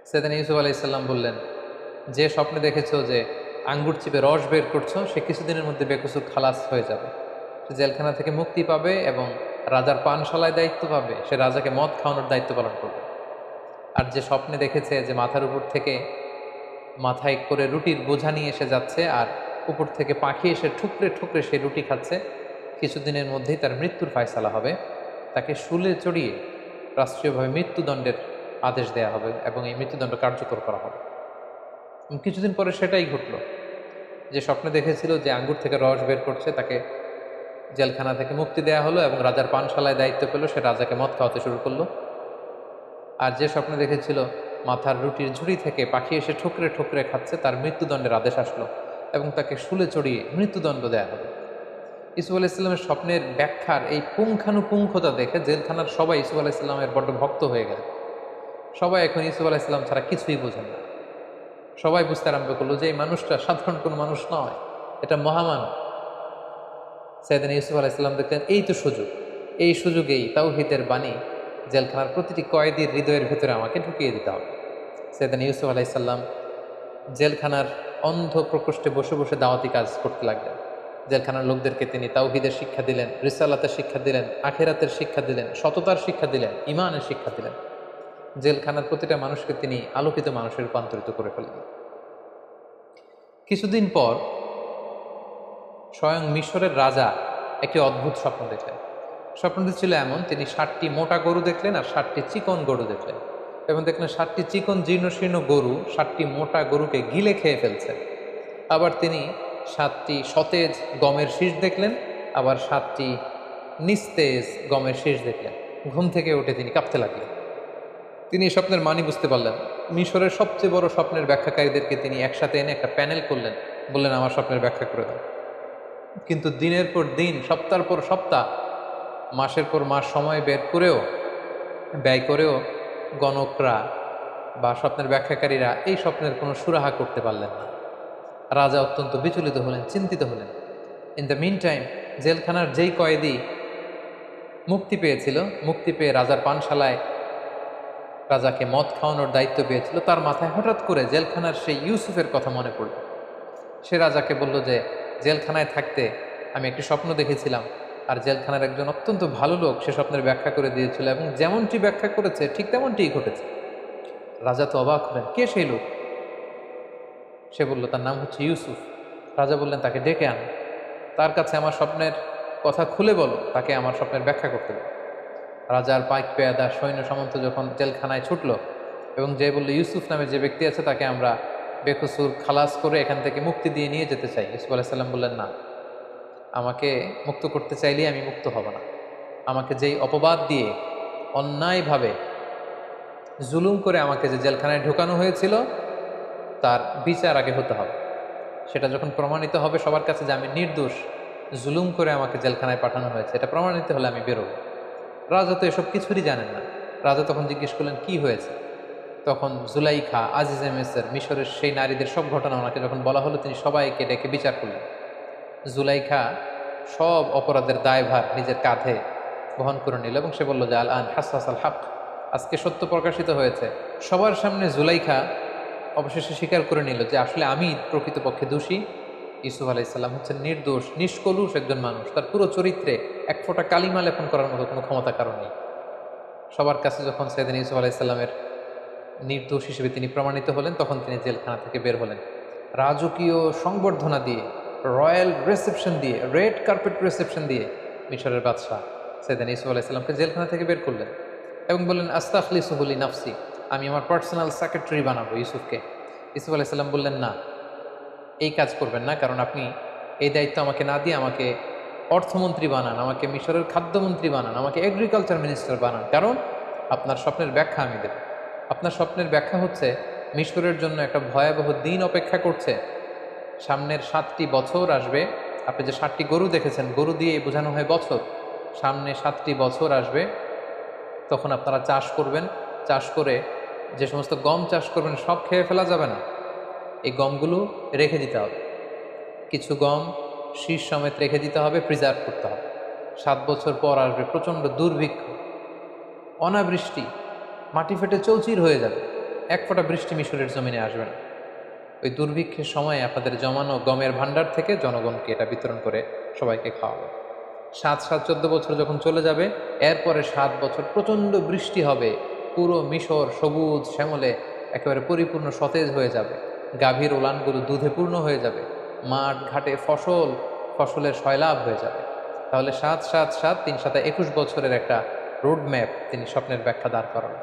সেদিন ইউসুফ আলাইসাল্লাম বললেন যে স্বপ্নে দেখেছো যে আঙ্গুর চিপে রস বের করছো, সে কিছুদিনের মধ্যে বেকসুর খালাস হয়ে যাবে, সে জেলখানা থেকে মুক্তি পাবে এবং রাজার পানশালায় দায়িত্ব পাবে, সে রাজাকে মদ খাওয়ানোর দায়িত্ব পালন করবে। আর যে স্বপ্নে দেখেছে যে মাথার উপর থেকে মাথায় করে রুটির বোঝা নিয়ে এসে যাচ্ছে আর উপর থেকে পাখি এসে ঠুকরে ঠুকরে সে রুটি খাচ্ছে, কিছুদিনের মধ্যেই তার মৃত্যুর ফায়সালা হবে, তাকে শুলে চড়িয়ে রাষ্ট্রীয়ভাবে মৃত্যুদণ্ডের আদেশ দেয়া হবে এবং এই মৃত্যুদণ্ড কার্যকর করা হবে। কিছুদিন পরে সেটাই ঘটল। যে স্বপ্নে দেখেছিল যে আঙ্গুর থেকে রস বের করছে, তাকে জেলখানা থেকে মুক্তি দেয়া হলো এবং রাজার পানশালায় দায়িত্ব পেল, সে রাজাকে মদ খাওয়াতে শুরু করলো। আর যে স্বপ্নে দেখেছিল মাথার রুটির ঝুড়ি থেকে পাখি এসে ঠুকরে ঠুকরে খাচ্ছে, তার মৃত্যুদণ্ডের আদেশ আসলো এবং তাকে শুলে চড়িয়ে মৃত্যুদণ্ড দেয়া হবে। ইউসুফ আলাইসাল্লামের স্বপ্নের ব্যাখ্যার এই পুঙ্খানুপুঙ্খতা দেখে জেলখানার সবাই ইউসুফ আলাইসাল্লামের বড্ড ভক্ত হয়ে গেল। সবাই এখন ইউসুফ আলাইসাল্লাম ছাড়া কিছুই বোঝেন না। সবাই বুঝতে আরম্ভ করলো যে এই মানুষটা সাধারণ কোনো মানুষ নয়, এটা মহামানব। সাইয়েদনা ইউসুফ আলাইসাল্লাম দেখলেন এই তো সুযোগ, এই সুযোগেই তাওহীদের বাণী জেলখানার প্রতিটি কয়েদির হৃদয়ের ভেতরে আমাকে ঢুকিয়ে দিতে হবে। সেদিন ইউসুফ আলাইসাল্লাম জেলখানার অন্ধ প্রকোষ্ঠে বসে বসে দাওয়াতি কাজ করতে লাগলেন। জেলখানার লোকদেরকে তিনি তাওহীদের শিক্ষা দিলেন, রিসালাতের শিক্ষা দিলেন, আখিরাতের শিক্ষা দিলেন, সততার শিক্ষা দিলেন, ঈমানের শিক্ষা দিলেন। জেলখানার প্রতিটা মানুষকে তিনি আলোকিত মানুষে রূপান্তরিত করে ফেললেন। কিছুদিন পর স্বয়ং মিশরের রাজা একটি অদ্ভুত স্বপ্ন দেখলেন। স্বপ্নটি ছিল এমন, তিনি 7টি মোটা গরু দেখলেন আর 7টি চিকন গরু দেখলেন, এবং দেখলেন 7টি চিকন জীর্ণশীর্ণ গরু 7টি মোটা গরুকে গিলে খেয়ে ফেলছে। আবার তিনি 7টি সতেজ গমের শীষ দেখলেন, আবার 7টি নিস্তেজ গমের শীষ দেখলেন। ঘুম থেকে উঠে তিনি কাঁপতে লাগলেন। তিনি এই স্বপ্নের মানি বুঝতে পারলেন। মিশরের সবচেয়ে বড় স্বপ্নের ব্যাখ্যাকারীদেরকে তিনি একসাথে এনে একটা প্যানেল করলেন, বললেন আমার স্বপ্নের ব্যাখ্যা করে দাও। কিন্তু দিনের পর দিন, সপ্তাহের পর সপ্তাহ, মাসের পর মাস সময় বের করেও ব্যয় করেও গণকরা বা স্বপ্নের ব্যাখ্যাকারীরা এই স্বপ্নের কোনো সুরাহা করতে পারলেন না। রাজা অত্যন্ত বিচলিত হলেন, চিন্তিত হলেন। ইন দ্য মিন টাইম জেলখানার যেই কয়েদি মুক্তি পেয়েছিল, মুক্তি পেয়ে রাজার পানশালায় রাজাকে মদ খাওয়ানোর দায়িত্ব পেয়েছিল, তার মাথায় হঠাৎ করে জেলখানার সেই ইউসুফের কথা মনে পড়ল। সে রাজাকে বলল যে জেলখানায় থাকতে আমি একটি স্বপ্ন দেখেছিলাম, আর জেলখানার একজন অত্যন্ত ভালো লোক সে স্বপ্নের ব্যাখ্যা করে দিয়েছিল, এবং যেমনটি ব্যাখ্যা করেছে ঠিক তেমনটিই ঘটেছে। রাজা তো অবাক হলেন, কে সেই লোক? সে বলল তার নাম হচ্ছে ইউসুফ। রাজা বললেন তাকে ডেকে আন, তার কাছে আমার স্বপ্নের কথা খুলে বলো, তাকে আমার স্বপ্নের ব্যাখ্যা করতে বলো। রাজার পাইক পেয়াদা সৈন্য সামন্ত যখন জেলখানায় ছুটল এবং যে বলল ইউসুফ নামে যে ব্যক্তি আছে তাকে আমরা বেকসুর খালাস করে এখান থেকে মুক্তি দিয়ে নিয়ে যেতে চাই। ইউসুফ আলাইসাল্লাম বললেন না, আমাকে মুক্ত করতে চাইলেই আমি মুক্ত হব না। আমাকে যেই অপবাদ দিয়ে অন্যায়ভাবে জুলুম করে আমাকে যে জেলখানায় ঢোকানো হয়েছিল তার বিচার আগে হতে হবে। সেটা যখন প্রমাণিত হবে সবার কাছে যে আমি নির্দোষ, জুলুম করে আমাকে জেলখানায় পাঠানো হয়েছে, এটা প্রমাণিত হলে আমি বেরোবো। রাজা তো এসব কিছুরই জানেন না। রাজা তখন জিজ্ঞেস করলেন কি হয়েছে। তখন জুলাইখা, আজিজে মিসর, মিশরের সেই নারীদের সব ঘটনা ওনাকে যখন বলা হলো, তিনি সবাইকে ডেকে বিচার করলেন। জুলাইখা সব অপরাধের দায়ভার নিজের কাঁধে বহন করে নিল এবং সে বলল যে আল আন হাসাস আল হক, আজকে সত্য প্রকাশিত হয়েছে। সবার সামনে জুলাইখা অবশেষে স্বীকার করে নিল যে আসলে আমি প্রকৃতপক্ষে দোষী। ইউসুফ আলাইসাল্লাম হচ্ছেন নির্দোষ, নিষ্কলুষ একজন মানুষ, তার পুরো চরিত্রে এক ফোঁটা কালিমা লেপন করার মতো কোনো ক্ষমতা কারণ নেই। সবার কাছে যখন সেদিন ইউসুফ আলাইসাল্লামের নির্দোষ হিসেবে তিনি প্রমাণিত হলেন, তখন তিনি জেলখানা থেকে বের হলেন। রাজকীয় সংবর্ধনা দিয়ে, রয়্যাল রিসেপশন দিয়ে, রেড কার্পেট রিসেপশন দিয়ে মিশরের বাদশাহ সেদিন ইউসুফ আলাইসাল্লামকে জেলখানা থেকে বের করলেন এবং বললেন আস্তাখলিসুহুলি নাফসি, আমি আমার পার্সোনাল সেক্রেটারি বানাবো ইউসুফকে। ইউসুফ আলাইসাল্লাম বললেন না, এই কাজ করবেন না, কারণ আপনি এই দায়িত্ব আমাকে না দিয়ে আমাকে অর্থমন্ত্রী বানান, আমাকে মিশরের খাদ্যমন্ত্রী বানান, আমাকে এগ্রিকালচার মিনিস্টার বানান, কারণ আপনার স্বপ্নের ব্যাখ্যা আমি দেব। আপনার স্বপ্নের ব্যাখ্যা হচ্ছে মিশরের জন্য একটা ভয়াবহ দিন অপেক্ষা করছে। সামনের 7টি বছর আসবে। আপনি যে 7টি গরু দেখেছেন, গরু দিয়ে বোঝানো হয় বছর। সামনে 7টি বছর আসবে, তখন আপনারা চাষ করবেন, চাষ করে যে সমস্ত গম চাষ করবেন সব খেয়ে ফেলা যাবে না, এই গমগুলো রেখে দিতে হবে। কিছু গম শীষ সমেত রেখে দিতে হবে, প্রিজার্ভ করতে হবে। 7 বছর পর আসবে প্রচণ্ড দুর্ভিক্ষ, অনাবৃষ্টি, মাটি ফেটে চৌচির হয়ে যাবে, এক ফোঁটা বৃষ্টি মিশরের জমিনে আসবে না। ওই দুর্ভিক্ষের সময় আপনাদের জমানো গমের ভাণ্ডার থেকে জনগণকে এটা বিতরণ করে সবাইকে খাওয়াবে। 7 বছর যখন চলে যাবে, এরপরে 7 বছর প্রচণ্ড বৃষ্টি হবে, পুরো মিশর সবুজ শ্যামলে একেবারে পরিপূর্ণ সতেজ হয়ে যাবে, গাভীর ওলানগুলো দুধে পূর্ণ হয়ে যাবে, মাঠ ঘাটে ফসলের সয়লাভ হয়ে যাবে। তাহলে 7 3 7 21 বছরের একটা রোড ম্যাপ তিনি স্বপ্নের ব্যাখ্যা দাঁড় করালেন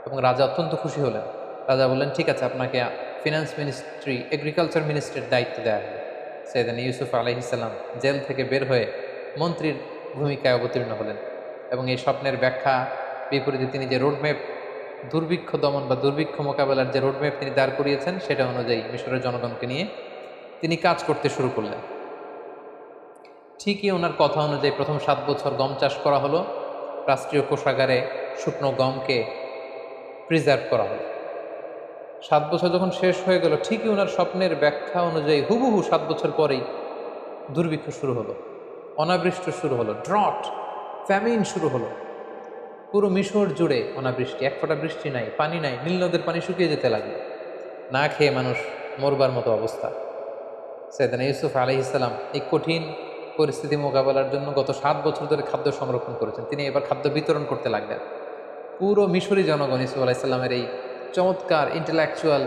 এবং রাজা অত্যন্ত খুশি হলেন। রাজা বললেন ঠিক আছে, আপনাকে ফিনান্স মিনিস্ট্রি, এগ্রিকালচার মিনিস্ট্রির দায়িত্ব দেওয়া হলো। সেদিন ইউসুফ আলাইহিসসালাম জেল থেকে বের হয়ে মন্ত্রীর ভূমিকায় অবতীর্ণ হলেন এবং এই স্বপ্নের ব্যাখ্যা বিপরীতে তিনি যে রোডম্যাপ, দুর্ভিক্ষ দমন বা দুর্ভিক্ষ মোকাবেলার যে রোডম্যাপ তিনি দাঁড় করিয়েছেন, সেটা অনুযায়ী মিশরের জনগণকে নিয়ে তিনি কাজ করতে শুরু করলেন। ঠিকই ওনার কথা অনুযায়ী প্রথম 7 বছর গম চাষ করা হলো, রাষ্ট্রীয় কোষাগারে শুকনো গমকে প্রিজার্ভ করা হলো। 7 বছর যখন শেষ হয়ে গেল, ঠিকই ওনার স্বপ্নের ব্যাখ্যা অনুযায়ী হুবহু 7 বছর পরেই দুর্ভিক্ষ শুরু হলো, অনাবৃষ্টি শুরু হলো, ড্রট, ফ্যামিন শুরু হলো। পুরো মিশর জুড়ে অনাবৃষ্টি, এক ফোঁটা বৃষ্টি নাই, পানি নাই, নীল নদের পানি শুকিয়ে যেতে লাগলো, না খেয়ে মানুষ মরবার মতো অবস্থা। সাইয়েদনা ইউসুফ আলাইহিস সালাম এই কঠিন পরিস্থিতি মোকাবেলার জন্য গত 7 বছর ধরে খাদ্য সংরক্ষণ করেছেন। তিনি এবার খাদ্য বিতরণ করতে লাগলেন। পুরো মিশরি জনগণ ইউসুফ আলাইহিস সালামের এই চমৎকার ইন্টেলেকচুয়াল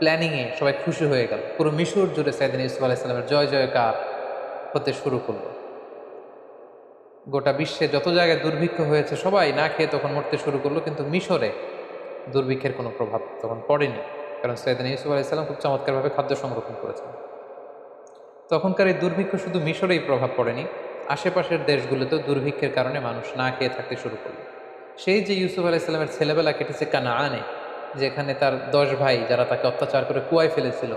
প্ল্যানিংয়ে সবাই খুশি হয়ে গেল। পুরো মিশর জুড়ে সাইয়েদনা ইউসুফ আলাইহিস সালামের জয় জয়কার হতে শুরু করলো। গোটা বিশ্বে যত জায়গায় দুর্ভিক্ষ হয়েছে সবাই না খেয়ে তখন মরতে শুরু করলো, কিন্তু মিশরে দুর্ভিক্ষের কোনো প্রভাব তখন পড়েনি, কারণ সাইয়েদনা ইউসুফ আলাইহিস সালাম খুব চমৎকারভাবে খাদ্য সংরক্ষণ করেছেন। তখনকার এই দুর্ভিক্ষ শুধু মিশরেই প্রভাব পড়েনি, আশেপাশের দেশগুলোতেও দুর্ভিক্ষের কারণে মানুষ না খেয়ে থাকতে শুরু করলো। সেই যে ইউসুফ আলাইহিস সালামের ছেলেবেলা কেটেছে কানাআনে, যেখানে তার 10 ভাই যারা তাকে অত্যাচার করে কুয়ায় ফেলেছিল,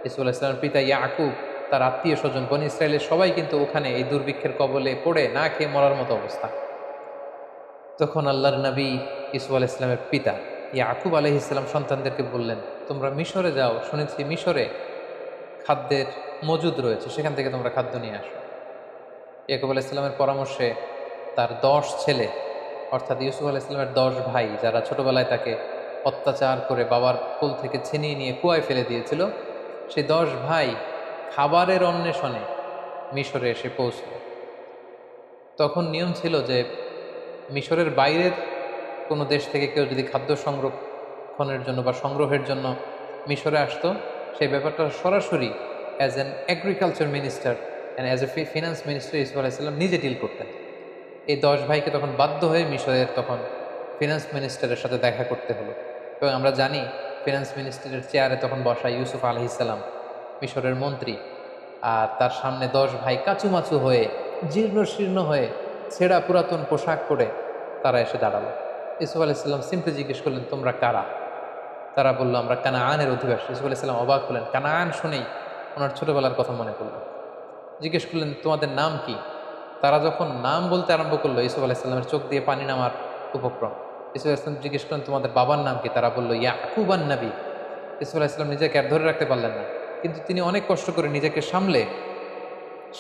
ইউসুফ আলাইহিস সালামের পিতা ইয়াকুব, তার আত্মীয় স্বজন বনী ইসরায়েলের সবাই কিন্তু ওখানে এই দুর্ভিক্ষের কবলে পড়ে না খেয়ে মরার মতো অবস্থা। তখন আল্লাহর নবী ইউসুফ আলাইহিস সালামের পিতা ইয়াকুব আলাইহিস সালাম সন্তানদেরকে বললেন, তোমরা মিশরে যাও, শুনেছি মিশরে খাদ্যের মজুদ রয়েছে, সেখান থেকে তোমরা খাদ্য নিয়ে আসো। ইয়াকুব আলাইহিস সালামের পরামর্শে তার 10 ছেলে, অর্থাৎ ইউসুফ আলাইহিস সালামের 10 ভাই, যারা ছোটবেলায় তাকে অত্যাচার করে বাবার কোল থেকে ছিনিয়ে নিয়ে কুয়ায় ফেলে দিয়েছিল, সেই 10 ভাই খাবারের অন্বেষণে মিশরে এসে পৌঁছল। তখন নিয়ম ছিল যে মিশরের বাইরের কোনো দেশ থেকে কেউ যদি খাদ্য সংরক্ষণের জন্য বা সংগ্রহের জন্য মিশরে আসতো, সেই ব্যাপারটা সরাসরি as an agriculture minister and as a finance minister Yusuf আলাইহিস সালাম নিজে ডিল করতেন। এই 10 ভাইকে তখন বাধ্য হয়ে মিশরের তখন ফিনান্স মিনিস্টারের সাথে দেখা করতে হলো, এবং আমরা জানি ফিনান্স মিনিস্টারের চেয়ারে তখন বসা ইউসুফ আলাইহিস সালাম মিশরের মন্ত্রী, আর তার সামনে 10 ভাই কাচুমাচু হয়ে, জীর্ণ শীর্ণ হয়ে, ছেঁড়া পুরাতন পোশাক পরে তারা এসে দাঁড়ালো। ইউসুফ আলাইহিস সালাম সিম্পলি জিজ্ঞেস করলেন, তোমরা কারা? তারা বললো, আমরা কানাআনের অধিবাসী। ইউসুফ আলাইহিস সালাম অবাক হলেন, কানাআন শুনেই ওনার ছোটবেলার কথা মনে পড়ল। জিজ্ঞেস করলেন, তোমাদের নাম কি? তারা যখন নাম বলতে আরম্ভ করলো, ইউসুফ আলাইহিস সালামের চোখ দিয়ে পানি নামার উপক্রম। ইউসুফ আলাইহিস সালাম জিজ্ঞেস করলেন, তোমাদের বাবার নাম কি? তারা বললো, ইয়াকুব আন নবী। ইউসুফ আলাইহিস সালাম নিজেকে আর ধরে রাখতে পারলেন না, কিন্তু তিনি অনেক কষ্ট করে নিজেকে সামলে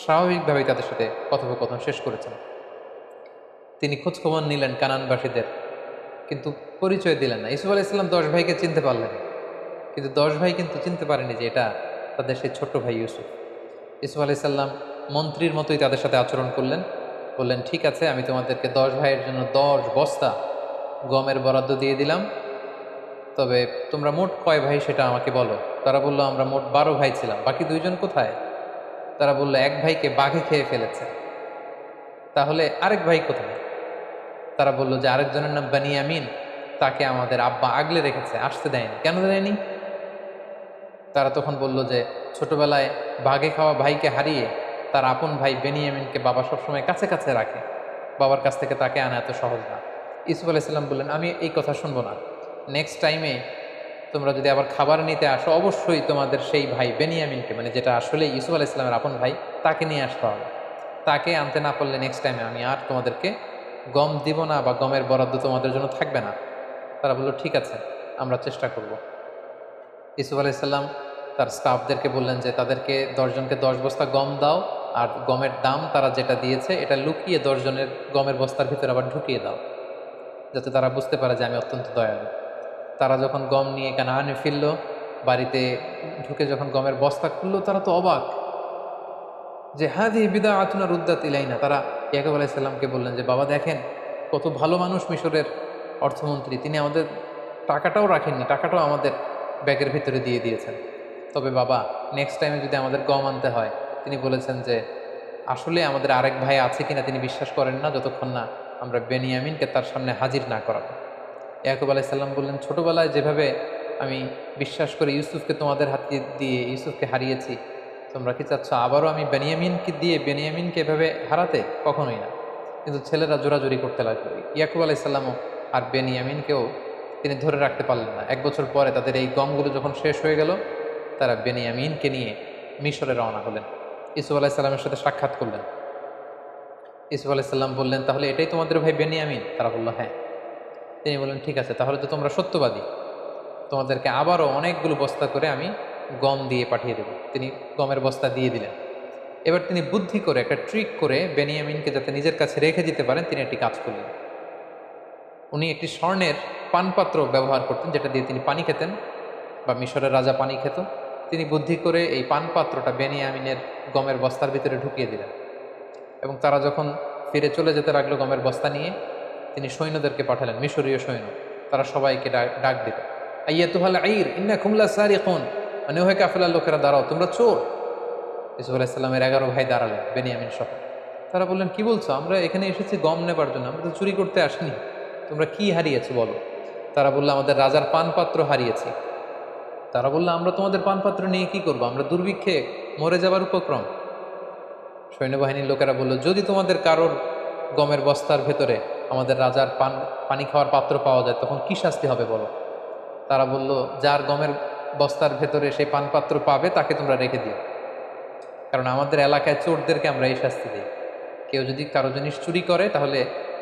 স্বাভাবিকভাবেই তাদের সাথে কথোপকথন শেষ করেছেন। তিনি খোঁজখবর নিলেন কানানবাসীদের, কিন্তু পরিচয় দিলেন না। ইউসুফ আলাইহিস সালাম 10 ভাইকে চিনতে পারলেন, কিন্তু 10 ভাই কিন্তু চিনতে পারেনি যে এটা তাদের সেই ছোট্ট ভাই ইউসুফ। ইউসুফ আলাইহিস সালাম মন্ত্রীর মতোই তাদের সাথে আচরণ করলেন, বললেন, ঠিক আছে, আমি তোমাদেরকে 10 ভাইয়ের জন্য 10 বস্তা গমের বরাদ্দ দিয়ে দিলাম, তবে তোমরা মোট কয় ভাই সেটা আমাকে বলো। তারা বললো, আমরা মোট 12 ভাই ছিলাম, বাকি 2 জন কোথায়? তারা বললো, এক ভাইকে বাঘে খেয়ে ফেলেছে। তাহলে আরেক ভাই কোথায়? তারা বললো যে আরেকজনের নাম বানিয়ামিন, তাকে আমাদের আব্বা আগলে রেখেছে, আসতে দেয়নি। কেন দেয়নি? তারা তখন বলল যে ছোটবেলায় বাঘে খাওয়া ভাইকে হারিয়ে তার আপন ভাই বেনিয়ামিনকে বাবা সবসময় কাছে কাছে রাখে, বাবার কাছ থেকে তাকে আনা এত সহজ না। ইউসুফ আলাইহিস সালাম বললেন, আমি এই কথা শুনবো না। নেক্সট টাইমে তোমরা যদি আবার খাবার নিতে আসো, অবশ্যই তোমাদের সেই ভাই বেনিয়ামিনকে, মানে যেটা আসলে ইউসুফ আলাইহিস সালামের আপন ভাই, তাকে নিয়ে আসতে হবে। তাকে আনতে না পারলে নেক্সট টাইমে আমি আর তোমাদেরকে গম দিব না, বা গমের বরাদ্দ তোমাদের জন্য থাকবে না। তারা বললো, ঠিক আছে, আমরা চেষ্টা করব। ইউসুফ আলাইহিস সালাম তার স্টাফদেরকে বললেন যে তাদেরকে 10 জনকে 10 বস্তা গম দাও, আর গমের দাম তারা যেটা দিয়েছে এটা লুকিয়ে 10 জনের গমের বস্তার ভিতরে আবার ঢুকিয়ে দাও, যাতে তারা বুঝতে পারে যে আমি অত্যন্ত দয়ালু। তারা যখন গম নিয়ে কানাআনে ফিরল, বাড়িতে ঢুকে যখন গমের বস্তা খুললো, তারা তো অবাক যে হাযিহি বিদআতুনা রুদ্দাত ইলাইনা। তারা ইয়াকুব আলাইহিস সালামকে বললেন যে, বাবা দেখেন, কত ভালো মানুষ মিশরের অর্থমন্ত্রী, তিনি আমাদের টাকাটাও রাখেননি, টাকাটাও আমাদের ব্যাগের ভিতরে দিয়ে দিয়েছেন। তবে বাবা, নেক্সট টাইমে যদি আমাদের গম আনতে হয়, তিনি বলেছেন যে আসলে আমাদের আরেক ভাই আছে কিনা তিনি বিশ্বাস করেন না, যতক্ষণ না আমরা বেনিয়ামিনকে তার সামনে হাজির না করাবো। ইয়াকুব আলাইহিস সালাম বললেন, ছোটবেলায় যেভাবে আমি বিশ্বাস করে ইউসুফকে তোমাদের হাতে দিয়ে ইউসুফকে হারিয়েছি, তোমরা কি চাচ্ছ আবারও আমি বেনিয়ামিনকে দিয়ে বেনিয়ামিনকে এভাবে হারাতে? কখনোই না। কিন্তু ছেলেরা জোরাজুরি করতে লাগলো। ইয়াকুব আলাইহিস সালামও আর বেনিয়ামিনকেও তিনি ধরে রাখতে পারলেন না। 1 বছর পরে তাদের এই গমগুলো যখন শেষ হয়ে গেল, তারা বেনিয়ামিনকে নিয়ে মিশরে রওনা হলেন। ইউসুফ আলাইহিস সালামের সাথে সাক্ষাৎ করলেন। ইউসুফ আলাইহিস সালাম বললেন, তাহলে এটাই তোমাদের ভাই বেনিয়ামিন? তারা বলল, হ্যাঁ। তিনি বললেন, ঠিক আছে, তাহলে তো তোমরা সত্যবাদী, তোমাদেরকে আবারও অনেকগুলো বস্তা করে আমি গম দিয়ে পাঠিয়ে দেব। তিনি গমের বস্তা দিয়ে দিলেন। এবার তিনি বুদ্ধি করে, একটা ট্রিক করে বেনিয়ামিনকে যাতে নিজের কাছে রেখে দিতে পারেন, তিনি একটি কাজ করলেন। উনি একটি স্বর্ণের পানপাত্র ব্যবহার করতেন, যেটা দিয়ে তিনি পানি খেতেন, বা মিশরের রাজা পানি খেত। তিনি বুদ্ধি করে এই পানপাত্রটা বেনিয়ামিনের গমের বস্তার ভিতরে ঢুকিয়ে দিলেন, এবং তারা যখন ফিরে চলে যেতে লাগলো গমের বস্তা নিয়ে, তিনি সৈন্যদেরকে পাঠালেন, মিশরীয় সৈন্য। তারা সবাইকে ডাক দিল, আইয়াতুহাল আইর ইন্নাকুম লাসারিকুন, মানে ওহে কাফেলার লোকেরা দাঁড়াও, তোমরা চোর। ইউসুফ আলাইহিস সালামের 11 ভাই দাঁড়ালেন, বেনিয়ামিন সহ। তারা বললেন, কি বলছো? আমরা এখানে এসেছি গম নেবার জন্য, আমরা তো চুরি করতে আসিনি। তোমরা কি হারিয়েছো বলো? তারা বললো, আমাদের রাজার পানপাত্র হারিয়েছি। তারা বললো, আমরা তোমাদের পানপাত্র নিয়ে কি করবো? আমরা দুর্ভিক্ষে মরে যাবার উপক্রম। সৈন্যবাহিনীর লোকেরা বলল, যদি তোমাদের কারোর গমের বস্তার ভেতরে আমাদের রাজার পানি খাওয়ার পাত্র পাওয়া যায়, তখন কি শাস্তি হবে বলো? তারা বলল, যার গমের বস্তার ভেতরে সেই পানপাত্র পাবে তাকে তোমরা রেখে দিও, কারণ আমাদের এলাকায় চোরদেরকে আমরা এই শাস্তি দিই। কেউ যদি কারো জিনিস চুরি করে, তাহলে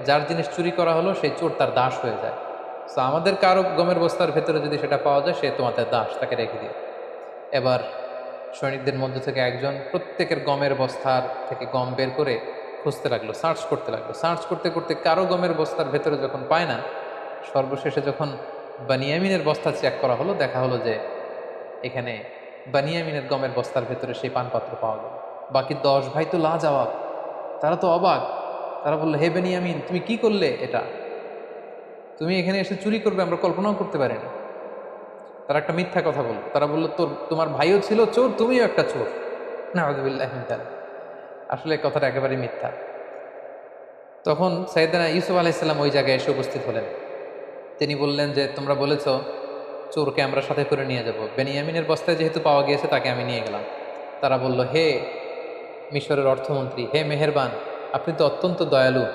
যার জিনিস চুরি করা হলো সেই চোর তার দাস হয়ে যায়। তো আমাদের কারো গমের বস্তার ভেতরে যদি সেটা পাওয়া যায়, সে তোমাদের দাস, তাকে রেখে দিও। এবার সৈনিকদের মধ্যে থেকে একজন প্রত্যেকের গমের বস্তার থেকে গম বের করে খুঁজতে লাগলো, সার্চ করতে লাগলো। সার্চ করতে করতে কারো গমের বস্তার ভেতরে যখন পায় না, সর্বশেষে যখন বানিয়ামিনের বস্তা চেক করা হলো, দেখা হলো যে এখানে বানিয়ামিনের গমের বস্তার ভেতরে সেই পানপাত্র পাওয়া গেল। বাকি 10 ভাই তো লাজবাব, তারা তো অবাক। তারা বললো, হে বেনিয়ামিন, তুমি কি করলে এটা? তুমি এখানে এসে চুরি করবে আমরা কল্পনাও করতে পারিনি। তারা একটা মিথ্যা কথা বললো। তারা বললো, তোমার ভাইও ছিল চোর, তুমিও একটা চোর। নাউযুবিল্লাহি মিন যালিক। আসলে কথাটা একেবারে মিথ্যা। তখন সাইয়েদনা ইউসুফ আলাইহিস সালাম ওই জায়গায় এসে উপস্থিত হলেন। তিনি বললেন যে, তোমরা বলেছ চোরকে আমরা সাথে করে নিয়ে যাব, বেনিয়ামিনের বস্তায় যেহেতু পাওয়া গিয়েছে তাকে আমি নিয়ে গেলাম। তারা বলল, হে মিশরের অর্থমন্ত্রী, হে মেহেরবান, আপনি তো অত্যন্ত দয়ালু।